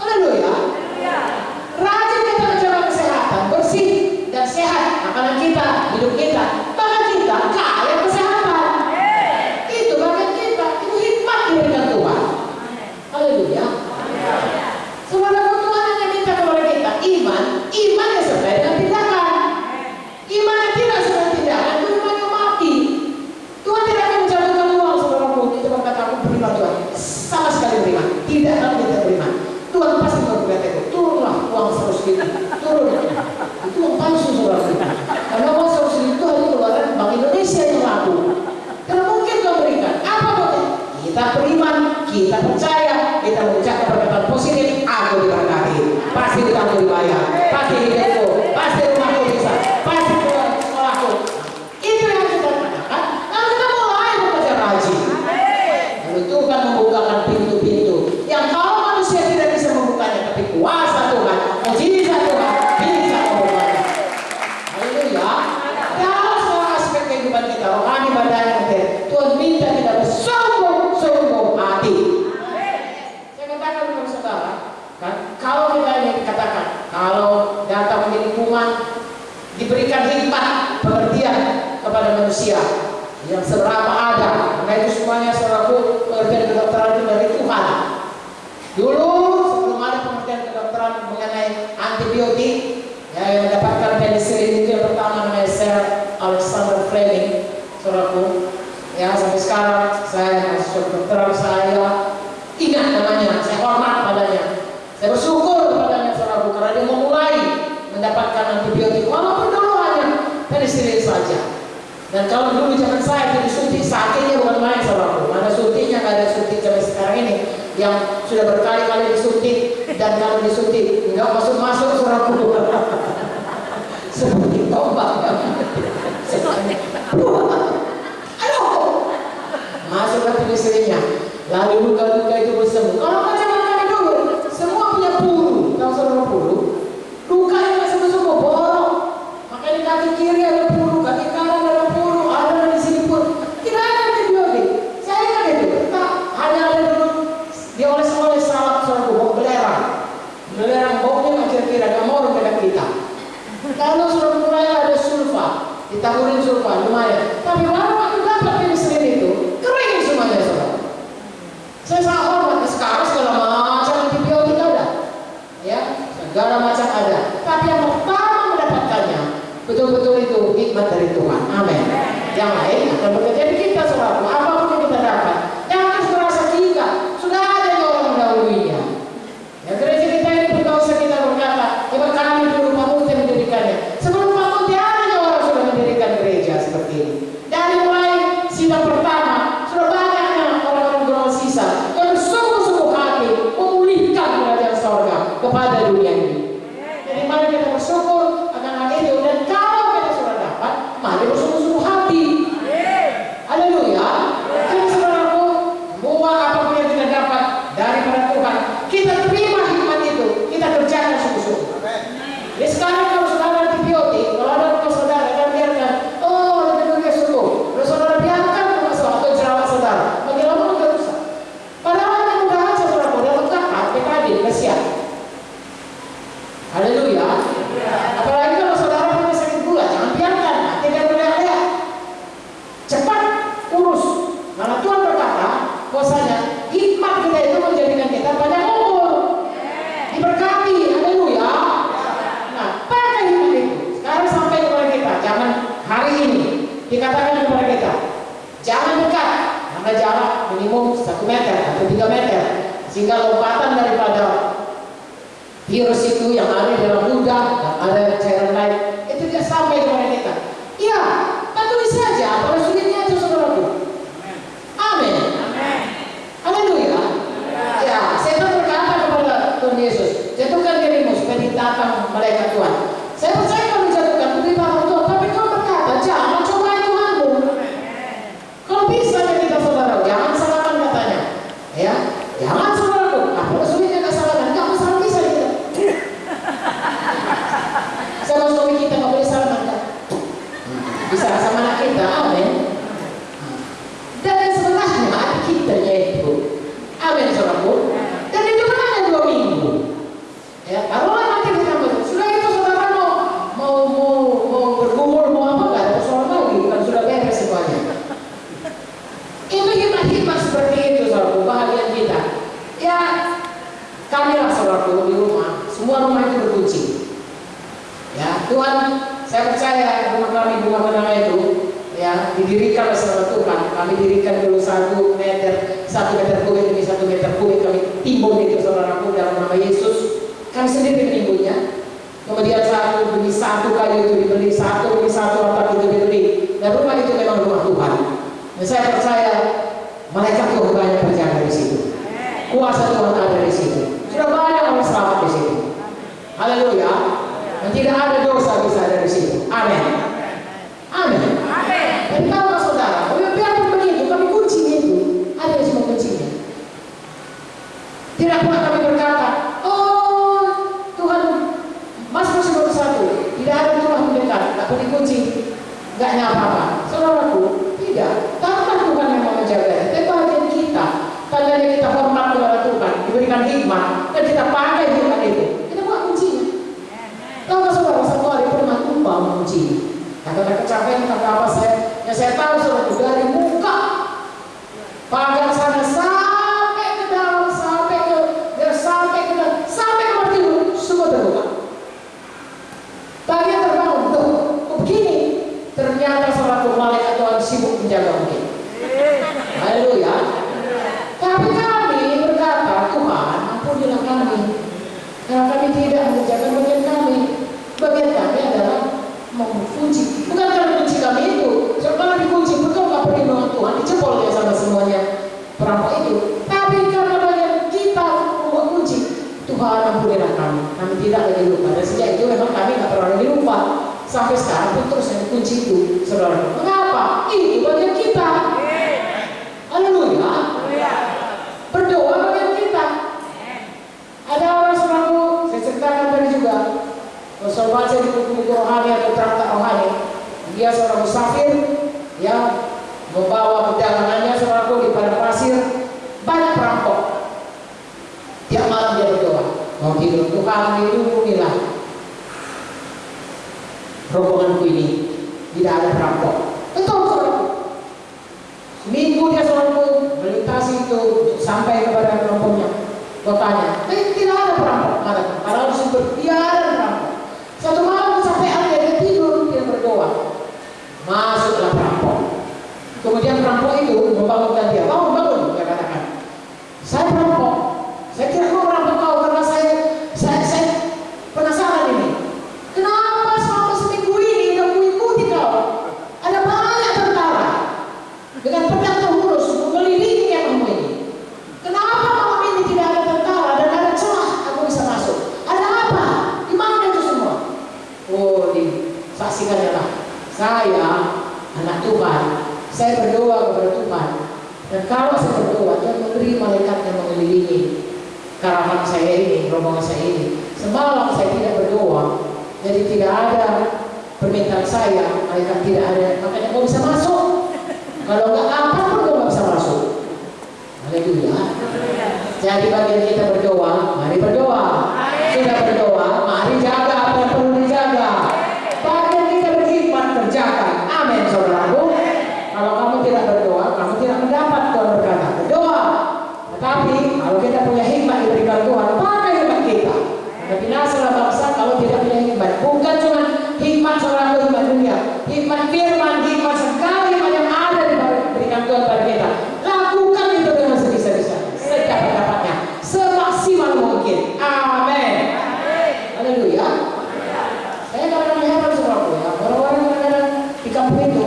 Haleluya. Rajin kita menjaga kesehatan, bersih dan sehat makanan kita, hidup kita. Maka kita kaya kesehatan. Itu bagian kita, itu hikmat diberikan Tuhan. Haleluya. Saudara, Tuhan hanya minta kepada kita iman yang sesuai dengan tindakan. Iman yang tidak sesuai dengan tindakan itu iman yang mati. Tuhan tidak akan menjatuhkan uang, saudaraku. Itu berkata aku beriman Tuhan, sama sekali beriman. Tidak akan kita beriman. Tuhan pasti berkata itu, turunlah uang 100.000, turun. Itu uang palsu, saudaraku. Karena uang 100.000 itu hanya keluaran Bank Indonesia yang laku. Karena mungkin Tuhan berikan. Apa bukti? Kita beriman, kita percaya, kita mengucapkan perkataan positif. Aku diberkati, pasti aku dibayar, pasti hidupku, pasti rumahku bisa, pasti keluar sekolahku. Itu yang kita katakan. Lalu kita mulai bekerja rajin. Lalu Tuhan membukakan pintu-pintu yang kalau manusia tidak bisa membukanya, tapi kuasa Tuhan, mujizat Tuhan bisa membukanya. Haleluya. Dalam semua aspek kehidupan kita, rohani, badani, materi, Tuhan minta kita bersungguh-sungguh hati. Saya katakan kepada saudara, kan, kalau kita ini katakan, kalau datang di lingkungan diberikan hikmat pengertian kepada manusia yang seberapa ada, karena itu semuanya saudaraku pengertian kedokteran itu dari Tuhan. Dulu sebelum ada pengertian kedokteran mengenai antibiotik, ya, yang mendapatkan penicillin itu yang pertama namanya Sir Alexander Fleming, saudaraku. Ya, sampai sekarang saya masuk kedokteran, saya ingat namanya, saya hormat padanya, saya bersyukur kepadanya saudaraku, karena dia memulai mendapatkan antibiotik walaupun dulu hanya penicillin saja. Dan kalau dulu zaman saya itu disuntik, sakitnya bukan main saudaraku. Mana suntiknya, nggak ada suntik zaman sekarang ini yang sudah berkali-kali disuntik, dan kalau disuntik nggak masuk saudaraku. istrinya. Lalu luka-luka itu bersembuh. Kalau zaman kami dulu, semua punya puru. Tahu saudara puru? Luka yang nggak sembuh-sembuh, borok. Makanya kaki kiri ada puru, kaki kanan ada puru, ada di sini pun. Tidak ada antibiotik. Saya kan itu, hanya ada dulu dioles-oles salep saudara, bau belerang. Belerang baunya nggak kira-kira, nggak mau dekat kita. Kalau sudah mulai ada sulfa, ditaburin sulfa, lumayan. Tapi baru waktu dapat penicillin itu, kering semuanya saudara. Saya sangat hormat, sekarang segala macam antibiotik ada, ya, segala macam ada. Tapi yang pertama mendapatkannya, betul-betul itu hikmat dari Tuhan. Amin. Yang lain akan bekerja di kita saudara. Apapun yang kita dapat, jangan merasa kita sudah ada yang orang mendahuluinya. Ya, gereja kita ini berkata kita berkata, coba kami dulu Pak Muti mendirikannya. Sebelum Pak Muti ada orang sudah mendirikan gereja seperti ini. Dari mulai sidang pertama, sudah banyaknya orang-orang berawal sisa yang bersungguh-sungguh hati memulihkan kerajaan sorga kepada dunia ini. Jadi mari kita bersyukur akan hal itu, dan kalau kita sudah dapat, mari bersungguh-sungguh hati. Haleluya. Jadi saudaraku, semua apapun yang kita dapat daripada Tuhan, kita terima hikmat itu, kita kerjakan sungguh-sungguh. Jadi sekarang kalau sudah ada antibiotik, kalau ada rumah saudara, kan biarkan, oh lebih baik sembuh. Kalau saudara biarkan rumah saudara atau jerawat saudara, bagi lama nggak rusak. Padahal yang udah aja saudara, udah lengkap, PKD, kasihan. Haleluya. Apalagi kalau saudara punya sakit gula, jangan biarkan, tidak boleh ada. Cepat urus. Karena Tuhan berkata, bahwasanya hikmat kita itu menjadikan kita panjang umur, diberkati. Haleluya. Nah, pakai hikmat itu. Sekarang sampai kepada kita, jangan hari ini dikatakan kepada kita, jangan dekat, karena jarak minimum 1 meter atau 3 meter, sehingga lompatan daripada virus itu yang ada dalam ludah dan ada cairan lain itu dia sampai kepada kita. Iya, patuhi saja, pada sulitnya aja saudaraku. Amin. Haleluya. Ya, setan berkata kepada Tuhan Yesus, jatuhkan dirimu supaya ditatang malaikat Tuhan. Saya percaya kalau dijatuhkan diberitahu Tuhan, tapi kau berkata jangan cobai Tuhanmu. Kalau bisa ya kita saudara, jangan salahkan katanya. Ya, jangan saudaraku. Apa sulitnya nggak salahkan? Nggak masalah bisa kita. Sama suami kita nggak boleh salahkan kan? Bisa sama anak kita, amin. Dan yang sebenarnya adik kita yaitu, amin saudaraku. Dan itu kan hanya 2 minggu. Ya, kalau nanti kita sudah itu saudara mau bergumul mau apa nggak ada persoalan lagi, kan sudah beres semuanya. Ini hikmat-hikmat seperti itu saudaraku, bahagia kita. Ya, kamilah saudaraku di rumah, semua rumah itu berkunci. Ya, Tuhan, saya percaya rumah kami bunga menara itu ya didirikan oleh Tuhan. Kami dirikan dulu 1 meter kubik demi 1 meter kubik kami timbun itu saudaraku dalam nama Yesus. Kami sendiri menimbunnya. Kemudian 1 demi 1 kayu itu dibeli, 1 demi 1 atap itu dibeli. Dan rumah itu memang rumah Tuhan. Dan saya percaya malaikat Tuhan banyak berjaga di situ. Kuasa Tuhan ada di situ. Sudah banyak orang selamat di situ. Haleluya. Dan tidak ada dosa bisa ada di situ. Amin. Amin. Dan kalau saudara, biarpun begitu, kami kunci itu. Ada yang cuma kuncinya. Tidak pernah kami berkata, oh Tuhan, Mas masih baru 1. Tidak ada rumah mendekat, tak perlu dikunci. Enggak apa-apa. Saudaraku, tidak. Tanpa Tuhan yang mau menjaga. Tapi bagian kita, tandanya kita hormat kepada Tuhan, diberikan hikmat, dan kita pakai hikmat itu. Kita buat kuncinya. Kalau saudara satu hari pernah lupa mengunci, kata kecapean kata apa saya tahu saudara dari muka pagar sana sampai ke dalam sampai ke dalam sampai ke timur semua terbuka. Bagian terbangun tuh begini, ternyata saudara malaikat Tuhan sibuk menjaga mungkin. Haleluya. Tapi kami berkata, Tuhan ampunilah kami karena kami tidak mengerjakan bagian kami. Bagian kami adalah mengunci. Bukan karena kunci kami itu. Kalau dikunci, betul nggak perlindungan Tuhan dijebol ya sama semuanya perampok itu. Tapi karena bagian kita membuat kunci, Tuhan ampunilah kami. Kami tidak lagi lupa. Dan sejak itu memang kami nggak pernah lagi lupa. Sampai sekarang pun terus yang kunci itu, saudara. Mengapa? Itu bagian kita. Haleluya. baca di buku-buku rohani atau traktat rohani, dia seorang musafir, ya, membawa perjalanannya saudaraku di padang pasir, banyak perampok. Tiap malam dia berdoa, mau tidur, Tuhan lindungilah rombonganku ini, tidak ada perampok. Betul saudaraku. Seminggu dia saudaraku melintasi itu sampai kepada kelompoknya, kotanya, tidak ada perampok. Padahal sumber dia ada perampok. Satu malam kecapean dia tidur, dia berdoa, masuklah perampok. Kemudian perampok itu membangunkan dia, bangun, dia katakan, saya perampok, saya tidak mau merampok kau karena saya penasaran ini. Kenapa selama seminggu ini udah mengikuti kau? Ada banyak tentara dengan pedang terhunus mengelilingi kemahmu ini. Kenapa malam ini tidak ada tentara dan ada celah aku bisa masuk? Ada apa? Di mana itu semua? Oh, disaksikannya lah. Saya anak Tuhan. Saya berdoa kepada Tuhan. Dan kalau saya berdoa, Dia memberi malaikat yang mengelilingi karavan saya ini, rombongan saya ini. Semalam saya tidak berdoa, jadi tidak ada permintaan saya, malaikat tidak ada, makanya kau bisa masuk. Kalau nggak apapun kau nggak bisa masuk. Haleluya. Jadi bagian kita berdoa, mari berdoa. Sudah berdoa, mari jaga apa yang perlu dijaga. Bagian kita berkhidmat, kerjakan. Amin, saudaraku. Kalau kamu tidak berdoa, kamu tidak mendapat. Tuhan berkata, berdoa. Tetapi kalau kita punya hikmat diberikan Tuhan, pakai hikmat kita. Karena binasalah bangsa kalau tidak punya hikmat. Bukan cuma hikmat saudaraku, hikmat dunia, hikmat firman, hikmat segala hikmat yang ada diberikan Tuhan pada kita. Lakukan itu dengan sebisa-bisa, sedapat-dapatnya, semaksimal mungkin. Amin. Haleluya. Saya kadang-kadang heran saudaraku, ya, orang-orang kadang-kadang di kampung itu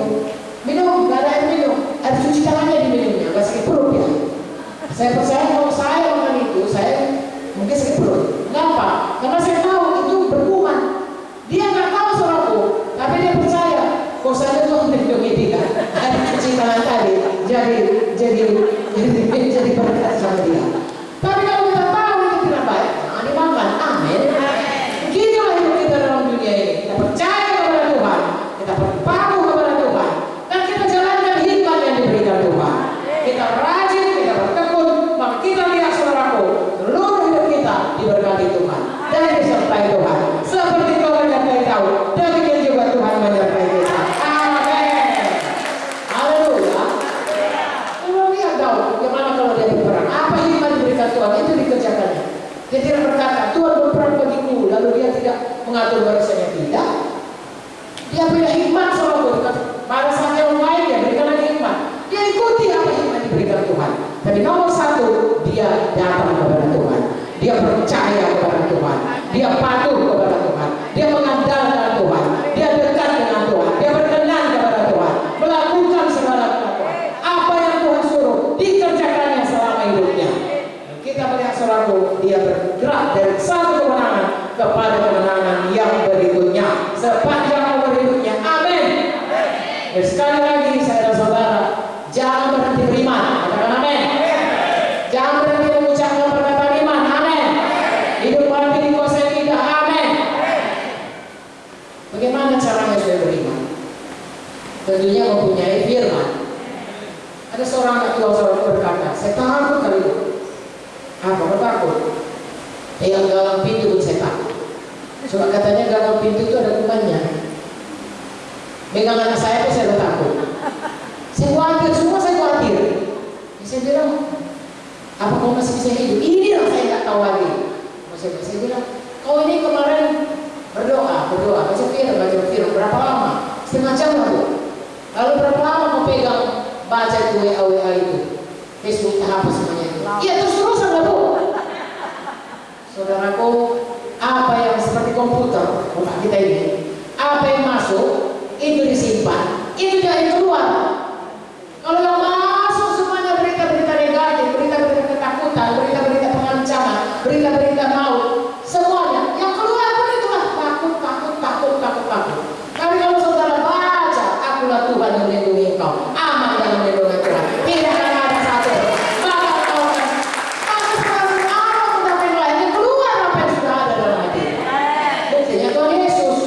minum, nggak ada air minum, air cuci tangannya diminumnya, nggak sakit perut ya. Saya percaya kalau saya makan itu, saya mungkin sakit perut. Kenapa? Karena saya tahu itu berkuman. Dia nggak tahu saudaraku, tapi dia percaya. Kok saja Tuhan melindungi dia. Air cuci tangan tadi jadi berkat sama dia. Tapi kalau kita tahu itu tidak baik, jangan dimakan. Amin. Begitulah hidup kita dalam dunia ini. Kita percaya kepada Tuhan, kita berpaku kepada Tuhan, dan kita jalankan hikmat yang diberikan Tuhan. Kita rajin, kita bertekun, maka kita lihat saudaraku, seluruh hidup kita diberkati Tuhan dan disertai Tuhan. Seperti Tuhan yang kita tahu, demikian juga Tuhan menyertai kita. Amin. Haleluya. Kalau lihat tahu, bagaimana kalau dia berperang? Apa hikmat diberikan Tuhan? Itu dikerjakannya. Dia tidak berkata, Tuhan berperang bagiku, lalu dia tidak mengatur barisannya. Tidak. Dia punya hikmat saudaraku. Pada saat yang lain dia berikan lagi hikmat. Dia ikuti apa hikmat diberikan Tuhan. Tapi nomor satu, dia datang kepada Tuhan. Dia percaya kepada Tuhan. Dia patuh kepada Tuhan. Dia mengandalkan Tuhan. Dia dekat dengan Tuhan. Dia berkenan kepada Tuhan. Melakukan segala Tuhan. Apa yang Tuhan suruh, dikerjakannya selama hidupnya. Dan kita melihat saudaraku, dia bergerak dari satu kemenangan kepada kemenangan yang berikutnya. Sepanjang umur hidupnya. Amin. Dan sekali lagi saya dan saudara, jangan berhenti beriman. Katakan amin. Jangan berhenti mengucapkan perkataan iman. Amin. Hidup hati dikuasai tidak. Amin. Bagaimana caranya saya beriman? Tentunya mempunyai firman. Ada seorang ketua saudara berkata, saya takut kali itu. Apa takut? Yang galang pintu pun saya takut. Sebab katanya galang pintu itu ada kumannya. Megang anak saya pun saya takut. Saya khawatir, semua saya khawatir. Saya bilang, apa kau masih bisa hidup? Ini lah saya nggak tahu lagi. Saya bilang, kau ini kemarin berdoa, baca firman, berapa lama? Setengah jam lah Bu. Lalu berapa lama kau pegang baca itu WA itu, Facebook, apa semuanya itu? Iya terus-terusan lah Bu. Saudaraku, apa yang seperti komputer, otak kita ini, apa yang masuk, itu disimpan, itu jangan keluar. Kalau yang masuk semuanya berita-berita negatif, berita-berita ketakutan, berita-berita pengancaman, berita-berita maut, semuanya yang keluar pun itulah takut. Tapi kalau saudara baca, akulah Tuhan yang melindungi engkau, aman yang melindungi Tuhan, tidak akan ada satu. Maka kau akan sekarang Allah mendapat lain yang keluar apa yang sudah ada dalam hati. Buktinya Tuhan Yesus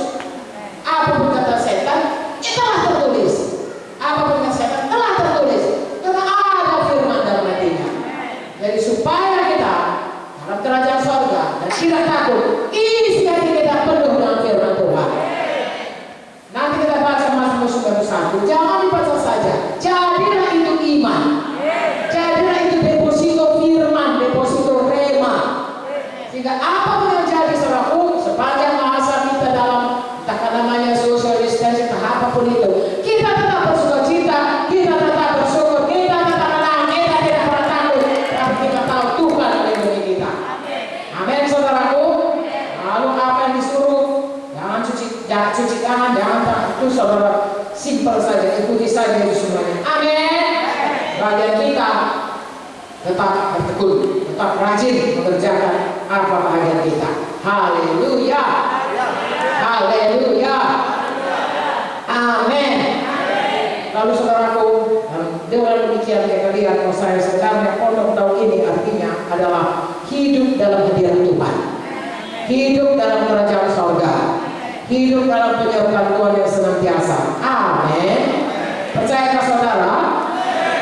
ya cuci tangan, jangan itu saudara simpel saja, ikuti saja itu semuanya. Amin. Bagian kita tetap bertekun, tetap rajin mengerjakan apa bagian kita. Haleluya. Haleluya. Amin. Lalu saudaraku, dengan demikian kita lihat bahwa saya sebenarnya pondok tahun ini artinya adalah hidup dalam hadirat Tuhan, hidup dalam kerajaan sorga, hidup dalam penyertaan Tuhan yang senantiasa. Amin. Percayakah saudara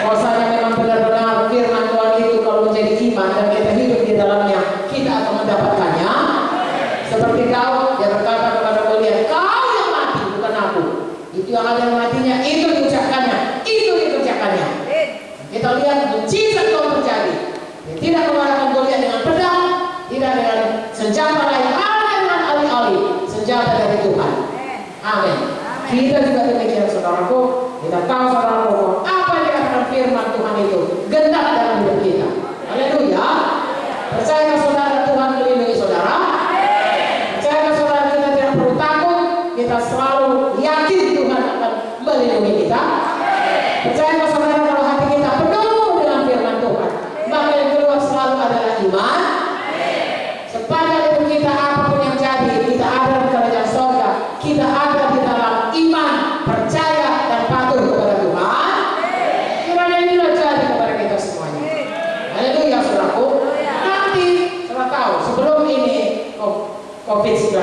bahwasanya memang benar-benar firman Tuhan itu kalau menjadi iman dan kita hidup di dalamnya, kita akan mendapatkannya. Seperti Daud, dia berkata kepada Goliat, kau yang mati bukan aku. Itu yang ada matinya, itu diucapkannya, itu dikerjakannya. Kita lihat mujizat Tuhan terjadi. Dia tidak mengalahkan Goliat dengan pedang, tidak dengan senjata lain, hanya dengan alih-alih senjata dari Tuhan. Amin. Kita juga demikian saudaraku. Kita tahu saudaraku apa yang dikatakan firman Tuhan itu genap dalam hidup kita. Haleluya. Percayakah saudara Tuhan melindungi saudara? Percayakah saudara kita tidak perlu takut? Kita selalu yakin Tuhan akan melindungi kita. Percayakah saudara kalau hati kita penuh dengan firman Tuhan, maka yang keluar selalu adalah iman. Sepanjang hidup kita apapun yang jadi, kita ada di kerajaan surga, kita ada di dalam iman, percaya dan patuh kepada Tuhan. Kiranya inilah jadi kepada kita semuanya. Haleluya saudaraku. Nanti saudara tahu sebelum ini COVID-19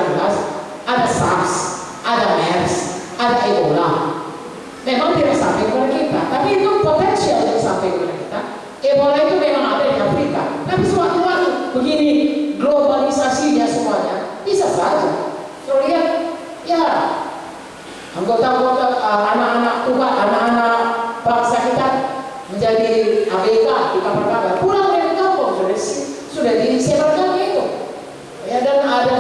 ada SARS, ada MERS, ada Ebola. Memang tidak sampai kepada kita, tapi itu potensial untuk sampai kepada kita. Ebola itu memang ada di Afrika, tapi suatu-suatu begini globalisasinya semuanya bisa saja. So lihat, ya anggota-anggota anak-anak Tuhan, anak-anak bangsa kita menjadi ABK di kabar-kabar, pulang dari kampung sudah disebarkan itu. Ya, dan ada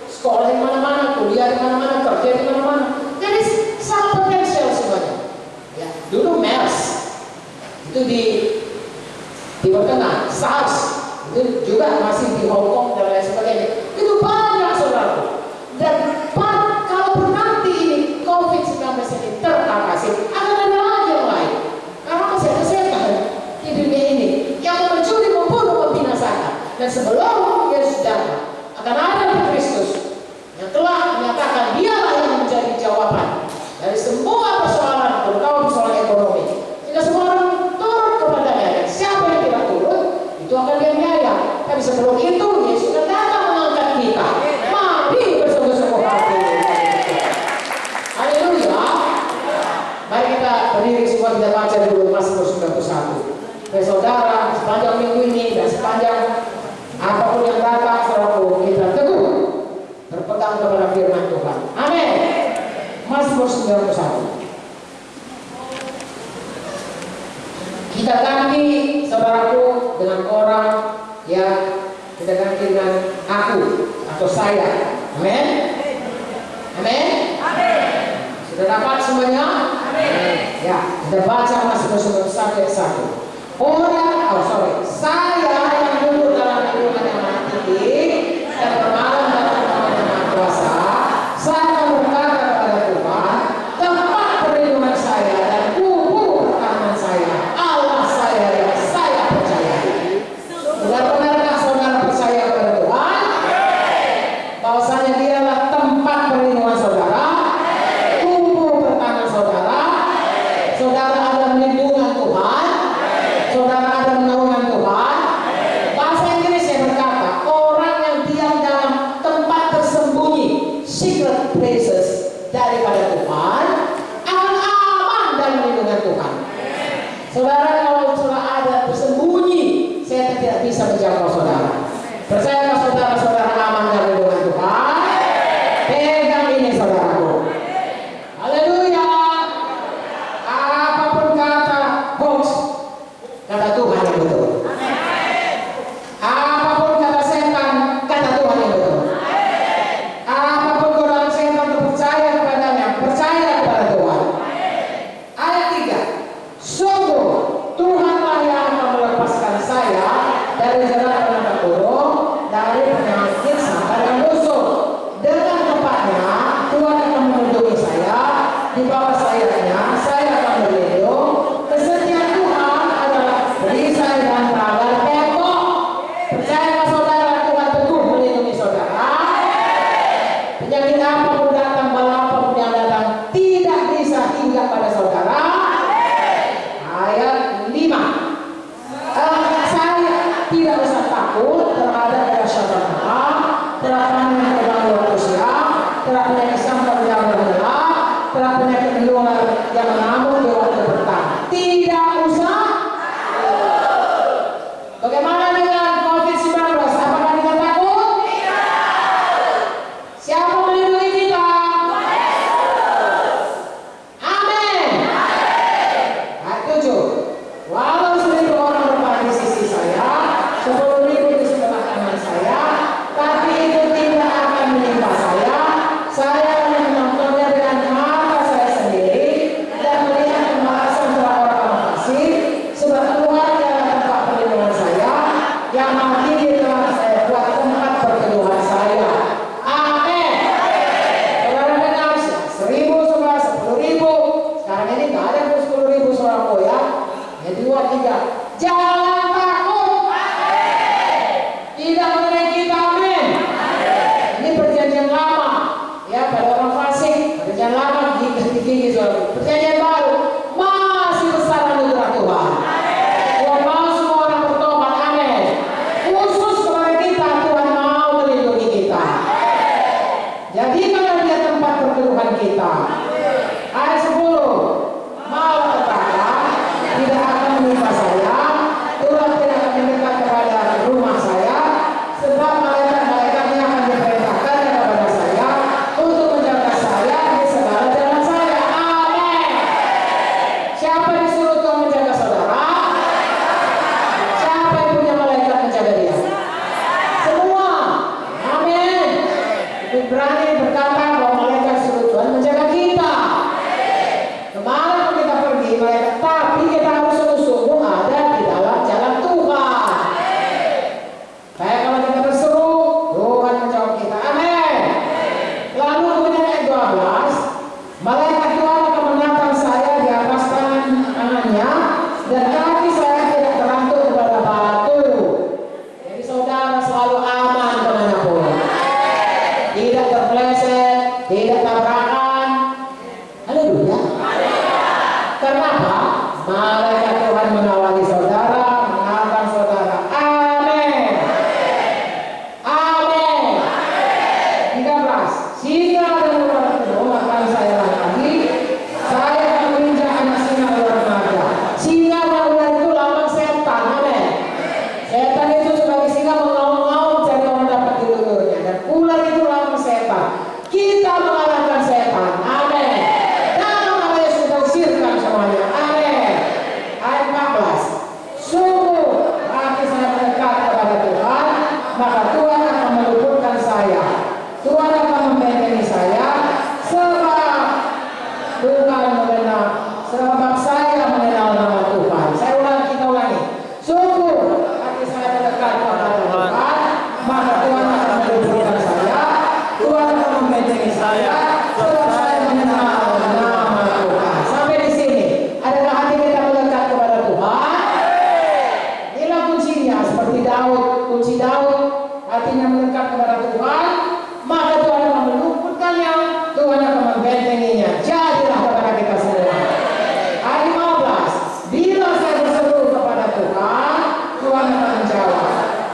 sekolah di mana-mana, kuliah di mana-mana, kerja di mana-mana. Jadi sangat potensial semuanya. Ya, dulu MERS itu di Timur Tengah, SARS itu juga masih di Hong Kong dan lain sebagainya. Itu banyak saudara. Dan kalau nanti ini COVID-19 ini teratasi, akan ada lagi yang lain. Karena masih ada setan di dunia ini yang mencuri, membunuh, membinasakan. Dan sebelum Yesus datang, akan ada Kristus yang telah menyatakan dialah yang menjadi jawaban dari semua persoalan, terutama persoalan ekonomi. Jika semua orang turun kepadanya, dan siapa yang tidak turun, itu akan dianiaya. Tapi sebelum itu, Yesus akan datang mengangkat kita. Mari bersungguh-sungguh hati. Haleluya. Mari kita berdiri semua, kita baca dulu Mazmur 91. Baik saudara, sepanjang minggu ini dan sepanjang apapun yang datang, saudaraku, kita teguh berpegang kepada firman Tuhan. Amin. Mazmur 91. Kita ganti saudaraku dengan orang yang kita ganti dengan aku atau saya. Amin. Amin. Sudah dapat semuanya? Amin. Ya, kita baca Mazmur 91 ayat 1. Saya yang duduk dalam lindungan yang Maha Tinggi dan bermalam dalam naungan yang Maha Kuasa, saya akan berkata kepada Tuhan, tempat perlindungan saya dan kubu pertahanan saya, Allah saya yang saya percayai. Benar-benarkah saudara percaya kepada Tuhan? Bahwasanya dialah tempat perlindungan saudara, kubu pertahanan saudara, saudara ada lindungan Tuhan, saudara ada naungan Tuhan. Bahasa Inggrisnya berkata, orang yang diam dalam tempat tersembunyi, secret places, daripada Tuhan, akan aman dalam lindungan Tuhan. Saudara, kalau saudara ada tersembunyi, saya tidak bisa menjangkau saudara. Percayakah saudara-saudara aman dalam lindungan Tuhan? Pegang ini saudaraku. Haleluya. Apapun kata hoax, kata Tuhan yang betul. Apapun kata setan, kata Tuhan yang betul. Apapun godaan setan percaya kepadanya, percaya kepada Tuhan. Ayat 3. Sungguh Tuhanlah yang akan melepaskan saya dari jerat apapun datang, bala apapun yang datang, tidak bisa hingga pada saudara. Ayat 5. Saya tidak usah takut terhadap dahsyat Allah, terhadap yang terbang waktu siang, terhadap yang sampai yang bergelap, terhadap penyakit menular yang mengamuk di waktu petang. Tidak usah. Bagaimana dengan COVID-19? Apakah kita takut? Siapa melindungi kita? Amin. Ayat 7. Walau 1.000 orang berada di sisi saya, 10.000 di sebelah kanan saya, tapi itu tidak akan menimpa saya. Saya akan menontonnya dengan mata saya sendiri dan melihat pembalasan telah orang-orang fasik, sebab Tuhan adalah tempat perlindungan saya, yang nanti telah saya buat tempat perteduhan saya. Amin. Saudara dengar, 1.000 sama 10.000. Sekarang ini nggak ada 10.000 saudaraku ya. Ya 2, 3. Jangan takut. Tidak mengenai kita, amin. Ini perjanjian lama. Ya, pada orang fasik, perjanjian lama tinggi saudara. Perjanjian baru masih besar anugerah Tuhan. Tuhan mau semua orang bertobat, amin. Khusus kepada kita, Tuhan mau melindungi kita. Jadikanlah dia tempat perteduhan kita. Ayat 10. Malapetaka tidak akan menimpa saya, Tuhan tidak akan mendekat kepada rumah saya, sebab malaikat-malaikatnya akan diperintahkan kepada saya untuk menjaga saya di segala jalan saya. Amin. Siapa disuruh Tuhan menjaga saudara? Siapa yang punya malaikat menjaga dia? Semua. Amin. Lebih berani berkata bahwa malaikat suruh Tuhan menjaga kita. Kemana kita pergi, malaikat, tapi kita harus sungguh-sungguh ada di dalam jalan Tuhan. Kayak kalau kita berseru, Tuhan menjawab kita. Amin. Lalu kemudian ayat 12, malaikat Tuhan akan menatang saya di atas tangannya, dan kaki saya tidak terantuk kepada batu. Jadi saudara selalu aman kemanapun. Tidak terpeleset, tidak tabrakan. Haleluya. Kenapa? Malaikat Tuhan mengawali saudara, menatang saudara. Amin. Amin. 13. Singa dan ular kebo akan saya lagi. Saya akan menginjak anak singa ular naga. Singa dan ular itu lambang setan. Amin. Setan itu sebagai singa mengaum-ngaum cari orang dapat dilulurnya, dan ular itu lambang setan. Kita mengalahkan setan. Amin. Nama Yesus kita usirkan semuanya. Amin. Ayat 14. Sungguh hati saya mendekat kepada Tuhan, maka Tuhan akan meluputkan saya. Tuhan akan membentengi saya, sebab Tuhan mengenal, sebab saya mengenal nama Tuhan. Saya ulangi, kita ulangi. Sungguh hati saya mendekat kepada Tuhan, maka Tuhan akan meluputkan saya. Tuhan akan membentengi saya, sebab saya mengenal nama Tuhan. Sampai di sini, adakah hati kita mendekat kepada Tuhan? Inilah kuncinya, seperti Daud, kunci Daud, hatinya mendekat kepada Tuhan, maka Tuhan akan meluputkannya, Tuhan akan membentenginya. Jadilah kepada kita semua. Ayat 15. Bila saya berseru kepada Tuhan, Tuhan akan menjawab.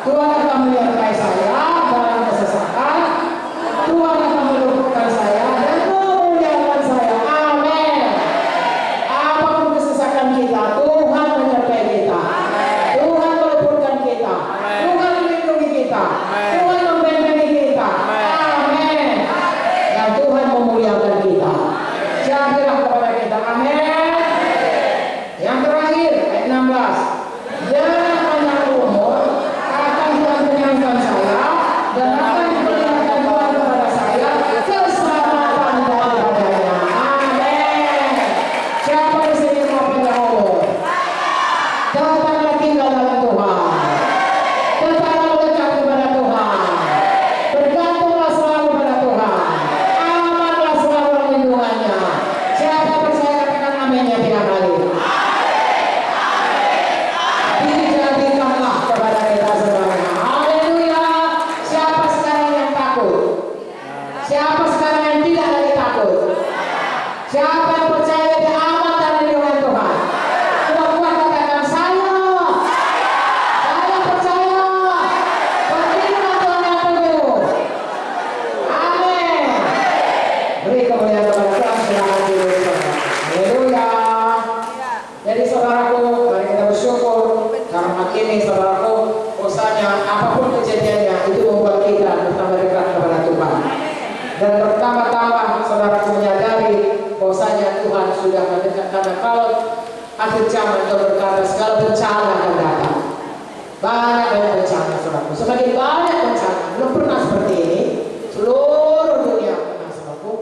Tuhan akan menyertai saya dalam kesesakan. Tuhan akan meluputkan saya dan memuliakan saya. Amin. Apapun kesesakan kita, Tuhan menyertai kita. Tuhan meluputkan kita. Tuhan melindungi kita. Tuhan membentengi kita. Amin. Dan Tuhan memuliakan kita. Jadilah kepada kita. Amin. Yang terakhir, ayat 16. Dengan panjang umur akan Tuhan kenyangkan saya, dan akan diperlihatkan Tuhan kepada saya keselamatan daripadanya. Amin. Siapa di sini mau panjang umur? Tetaplah tinggal dalam Tuhan. Tetaplah dekat kepada Tuhan. Bergantunglah selalu pada Tuhan. Amanlah selalu lindungannya. Siapa percaya katakan aminnya 3 kali. Dijadikanlah kepada kita semuanya. Haleluya. Siapa sekarang yang takut? Siapa sekarang Siapa yang percaya dia aman dari lindungan Tuhan? Coba kuat katakan saya percaya perlindungan Tuhan yang penuh. Amin. Beri kemuliaan kepada Tuhan. Silakan duduk saudara. Haleluya. Jadi saudaraku, mari kita bersyukur karena hari ini saudaraku, usahanya apapun kejadiannya itu membuat kita bertambah dekat kepada Tuhan. Dan bertambah-tambah saudaraku menyadari bahwasanya Tuhan sudah mendekat, karena kalau akhir zaman Tuhan berkata segala bencana akan datang. Banyak bencana saudaraku. Semakin banyak bencana, belum pernah seperti ini. Seluruh dunia pernah saudaraku.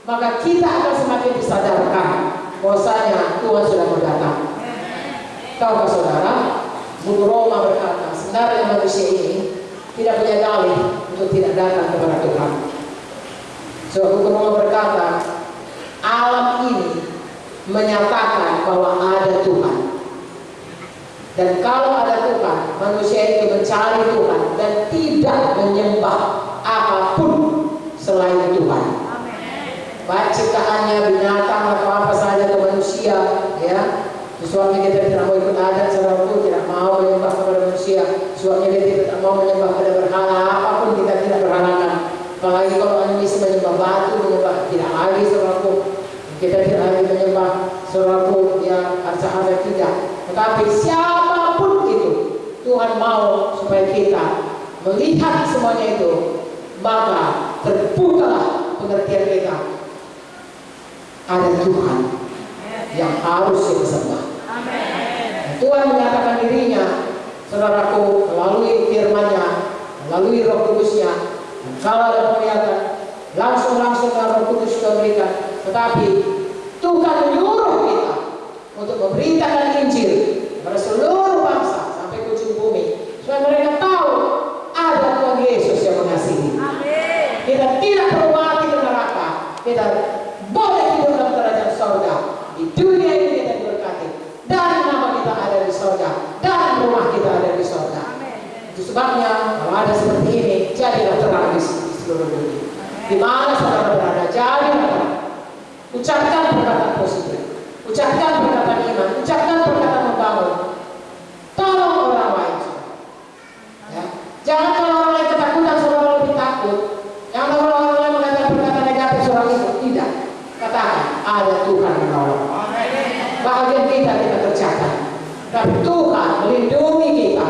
Maka kita akan semakin disadarkan bahwasanya Tuhan sudah mendatang. Tahukah saudara, Buku Roma berkata sebenarnya manusia ini tidak punya dalih untuk tidak datang kepada Tuhan. Sebab Buku Roma berkata alam ini menyatakan bahwa ada Tuhan. Dan kalau ada Tuhan, manusia itu mencari Tuhan dan tidak menyembah apapun selain Tuhan. Baik ciptaannya, binatang atau apa saja, atau manusia, ya. Sesuatu kita tidak mau ikut adat, saudaraku, tidak mau menyembah kepada manusia. Sesuatu kita tidak mau menyembah kepada berhala, apapun kita tidak berhalakan. Apalagi kalau manusia menyembah batu, menyembah tidak lagi, saudaraku. Kita tidak lagi menyembah, saudaraku, ya arca-arca tidak. Tetapi siapapun itu, Tuhan mau supaya kita melihat semuanya itu, maka terbukalah pengertian kita. Ada Tuhan yang harus kita sembah. Tuhan menyatakan dirinya, saudaraku, melalui firman-Nya, melalui Roh Kudus-Nya. Dan kalau ada penglihatan, langsung Roh Kudus sudah berikan. Tetapi Tuhan menyuruh kita untuk memberitakan Injil kepada seluruh bangsa sampai ke ujung bumi, supaya mereka tahu ada Tuhan Yesus yang mengasihi. Kita tidak perlu mati di neraka. Kita boleh hidup dalam kerajaan sorga. Di dunia ini kita diberkati, dan nama kita ada di sorga, dan rumah kita ada di sorga. Itu sebabnya kalau ada seperti ini, jadilah terang di seluruh dunia. Di mana saudara berada, jadilah terang. Ucapkan perkataan positif, ucapkan perkataan iman, ucapkan perkataan membangun. Tolong orang lain, ya. Jangan kalau orang lain ketakutan, saudara lebih takut. Jangan kalau orang lain mengatakan perkataan negatif, saudara itu tidak. Katakan ada Tuhan menolong. Bahagian kita kerjakan. Tapi Tuhan melindungi kita.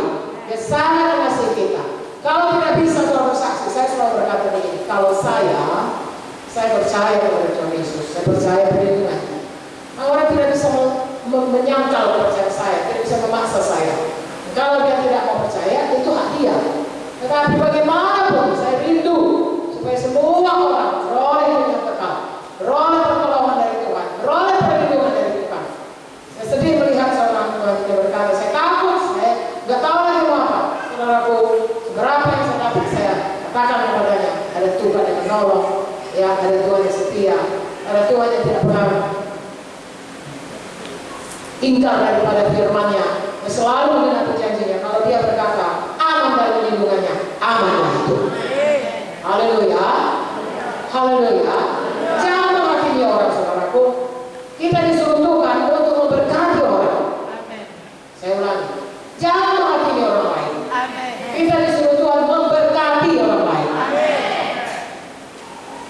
Dia sangat mengasihi kita. Kalau tidak bisa saudara bersaksi, saya selalu berkata begini. Kalau saya percaya kepada Tuhan Yesus, saya percaya perlindungan. Orang tidak bisa menyangkal kepercayaan saya, tidak bisa memaksa saya. Kalau dia tidak mau percaya, itu hak dia. Tetapi bagaimanapun saya rindu supaya semua orang beroleh yang kekal, beroleh pertolongan dari Tuhan, beroleh perlindungan dari Tuhan. Saya sedih melihat seorang Tuhan yang berkata, saya takut, saya nggak tahu lagi mau apa. Saudaraku, seberapa yang saya dapat, saya katakan kepadanya, ada Tuhan yang menolong, ya, ada Tuhan yang setia, ada Tuhan yang tidak pernah ingkar daripada firman-Nya, yang selalu mengenai janjinya. Kalau dia berkata aman dari lindungannya, amanlah itu. Haleluya, haleluya. Jangan menghakimi orang, saudaraku. Kita disuruh Tuhan untuk memberkati orang. Saya ulangi, jangan menghakimi orang lain. Kita disuruh Tuhan memberkati orang lain.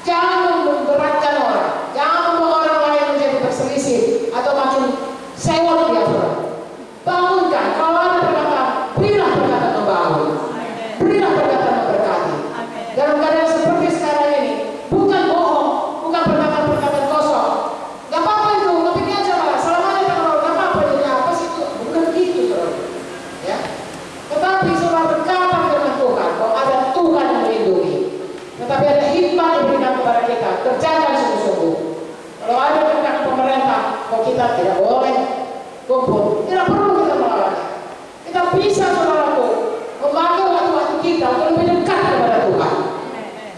Jangan memberatkan orang, jangan membuat orang lain menjadi berselisih atau makin sewot dia, saudara. Bangunkan. Kalau ada perkataan, berilah perkataan membangun, berilah perkataan memberkati. Dalam keadaan seperti sekarang ini, bukan bohong, bukan perkataan-perkataan kosong. Gak apa-apa itu, tapi dia aja malah selamanya kalau gak apa-apa jadi apa sih itu, bukan gitu, saudara. Ya. Tetapi saudara berkata dengan Tuhan bahwa ada Tuhan yang melindungi. Tetapi ada hikmah yang diberikan kepada kita, kerjakan sungguh-sungguh. Kalau ada perkataan pemerintah, kalau kita tidak boleh kumpul, tidak perlu kita melawannya. Kita bisa, saudaraku, memakai waktu-waktu kita untuk lebih dekat kepada Tuhan,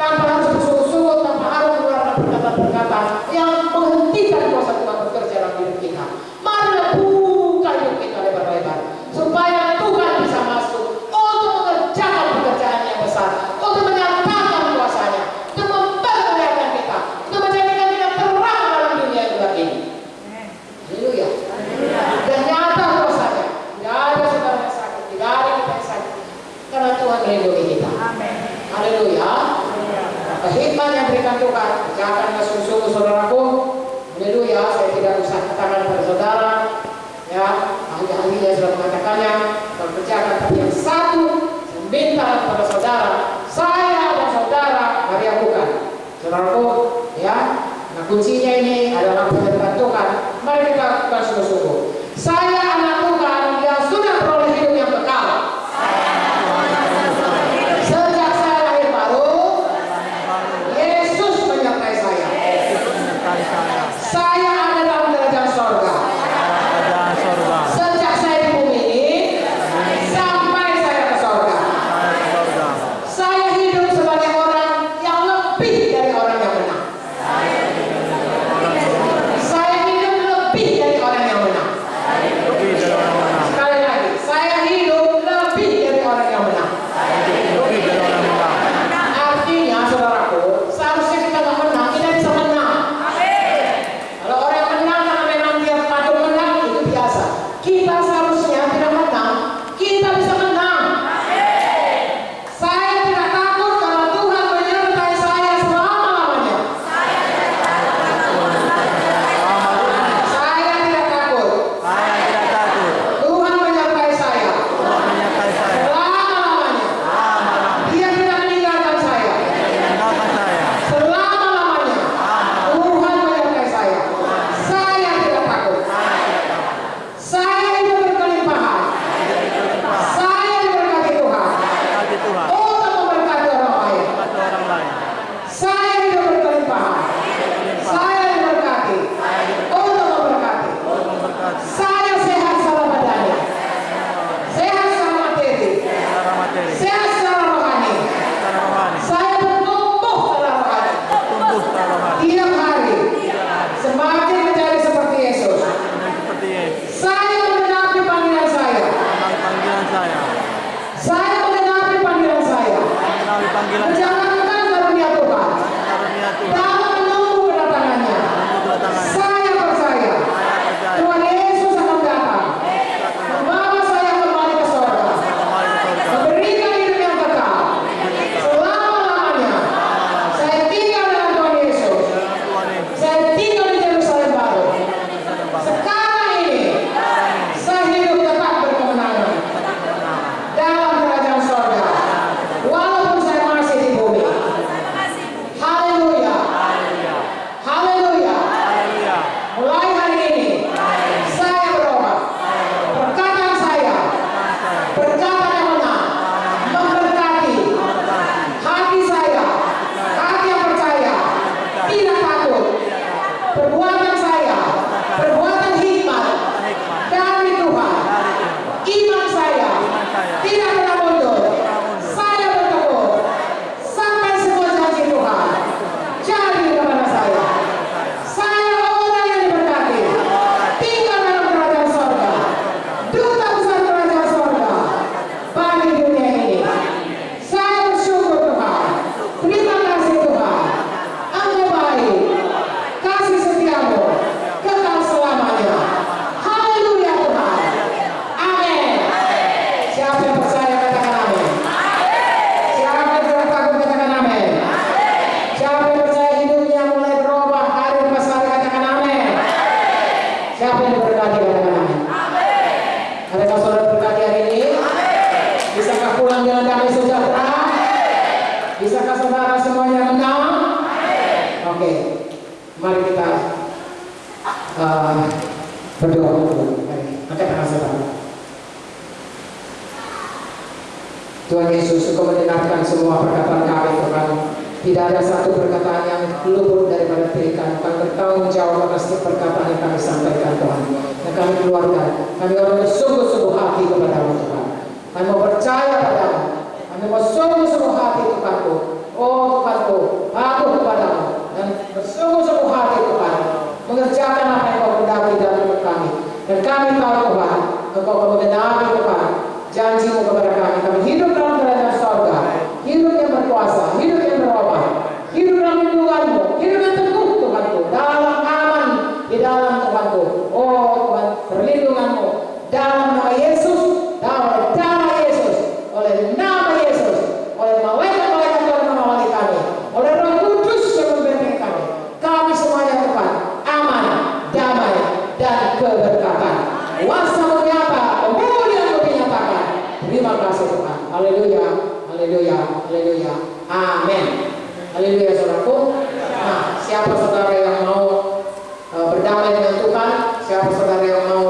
tanpa harus bersungguh-sungguh, tanpa harus mengeluarkan perkataan-perkataan yang menghentikan kuasa Tuhan bekerja dalam hidup kita. Marilah buka hidup kita lebar-lebar, supaya Tuhan bisa masuk untuk mengerjakan pekerjaan yang besar, untuk menyatakan kuasanya, untuk memperlihatkan kita, untuk menjadikan kita terang dalam dunia iman yang berikan Tuhan, kerjakanlah sungguh-sungguh saudaraku. Haleluya, saya tidak usah katakan pada saudara, ya, ahli-ahlinya sudah mengatakannya, kerjakan. Tapi yang satu, saya minta kepada saudara, saya dan saudara mari lakukan. Saudaraku, ya, nah kuncinya ini adalah perintah Tuhan. Mari kita lakukan sungguh-sungguh. Saya anak Tuhan yang sudah beroleh hidup yang kekal. Sejak saya lahir baru, Yesus menyertai saya. Saya ada dalam kerajaan sorga. Sejak saya di bumi ini sampai saya ke sorga. Saya hidup sebagai orang yang lebih dari orang yang menang. Saya hidup lebih dari orang yang menang. Sekali lagi, saya hidup lebih dari orang yang menang. Artinya saudaraku, seharusnya kita nggak menang, kita bisa menang. Kalau orang yang menang karena memang dia patut menang, itu biasa. Kita seharusnya tidak menang, kita bisa menang. Saya tidak takut karena Tuhan menyertai saya selama-lamanya. Saya tidak takut. Tuhan menyertai saya selama-lamanya. Dia tidak meninggalkan saya selama-lamanya. Tuhan menyertai saya. Saya tidak takut. Saya hidup berkelimpahan. Saya diberkati Tuhan. Untuk memberkati orang lain. Saya hidup berkelimpahan. Saya diberkati untuk memberkati. Saya sehat secara badani, sehat secara materi, sehat secara rohani. Saya bertumbuh secara rohani. Tiap hari semakin menjadi seperti Yesus. Saya menggenapi panggilan saya. Saya menggenapi panggilan saya. Menjalankan karunia Tuhan dalam menunggu kedatangannya. Saya percaya Tuhan Yesus akan datang membawa saya kembali ke sorga, memberikan hidup yang kekal selama-lamanya. Saya tinggal dengan Tuhan Yesus. Saya tinggal di Yerusalem baru. Sekarang ini saya hidup tetap berkemenangan dalam kerajaan sorga, walaupun saya masih di bumi. Haleluya, haleluya. Mulai hari ini saya berubah. Perkataan saya berkata yang benar, memberkati hati saya, hati yang percaya, tidak takut. Perbuatan saya, perbuatan hikmat dari Tuhan. Iman saya tidak pernah mundur. Saya bertekun sampai semua janji Tuhan jadi kepada saya. Saya orang yang diberkati, tinggal dalam kerajaan sorga, duta besar kerajaan sorga bagi dunia ini. Saya bersyukur Tuhan. Terima kasih Tuhan. Engkau baik. Kasih setiamu kekal selamanya. Haleluya Tuhan. Amin. Siapa yang percaya katakan amin. Siapa yang tidak takut katakan amin. Siapa yang percaya hidupnya mulai berubah hari lepas hari katakan amin. Siapa yang diberkati katakan amin. Adakah saudara berkati hari ini? Bisakah pulang dengan damai sejahtera? Bisakah saudara semuanya menang? Oke, mari kita berdoa dulu. Mari, angkat tangan saudara. Tuhan Yesus, Engkau mendengarkan semua perkataan kami Tuhan. Tidak ada satu perkataan yang luput daripada berikan. Kami bertanggung jawab atas setiap perkataan yang kami sampaikan Tuhan. Yang kami keluarkan. Kami orang bersungguh-sungguh hati kepada-Mu Tuhan. Kami mau percaya padamu. Kami mau sungguh-sungguh hati Tuhanku. Oh Tuhanku, patuh kepadamu. Dan bersungguh-sungguh hati Tuhan. Mengerjakan apa yang Kau kehendaki dalam hidup kami. Dan kami tahu Tuhan, Engkau akan menggenapi Tuhan janji-Mu kepada kami. Kami hidup dalam kerajaan sorga. Hidup yang berkuasa, hidup yang berubah. Hidup dalam lindungan-Mu, hidup yang teguh Tuhanku. Dalam aman di dalam Tuhanku. Oh Tuhan, perlindungan-Mu dalam nama Yesus, dalam nama Yesus, oleh nama Yesus, oleh malaikat-malaikat Tuhan mengawali kami, oleh Roh Kudus dengan Tuhan, siapa saudara yang mau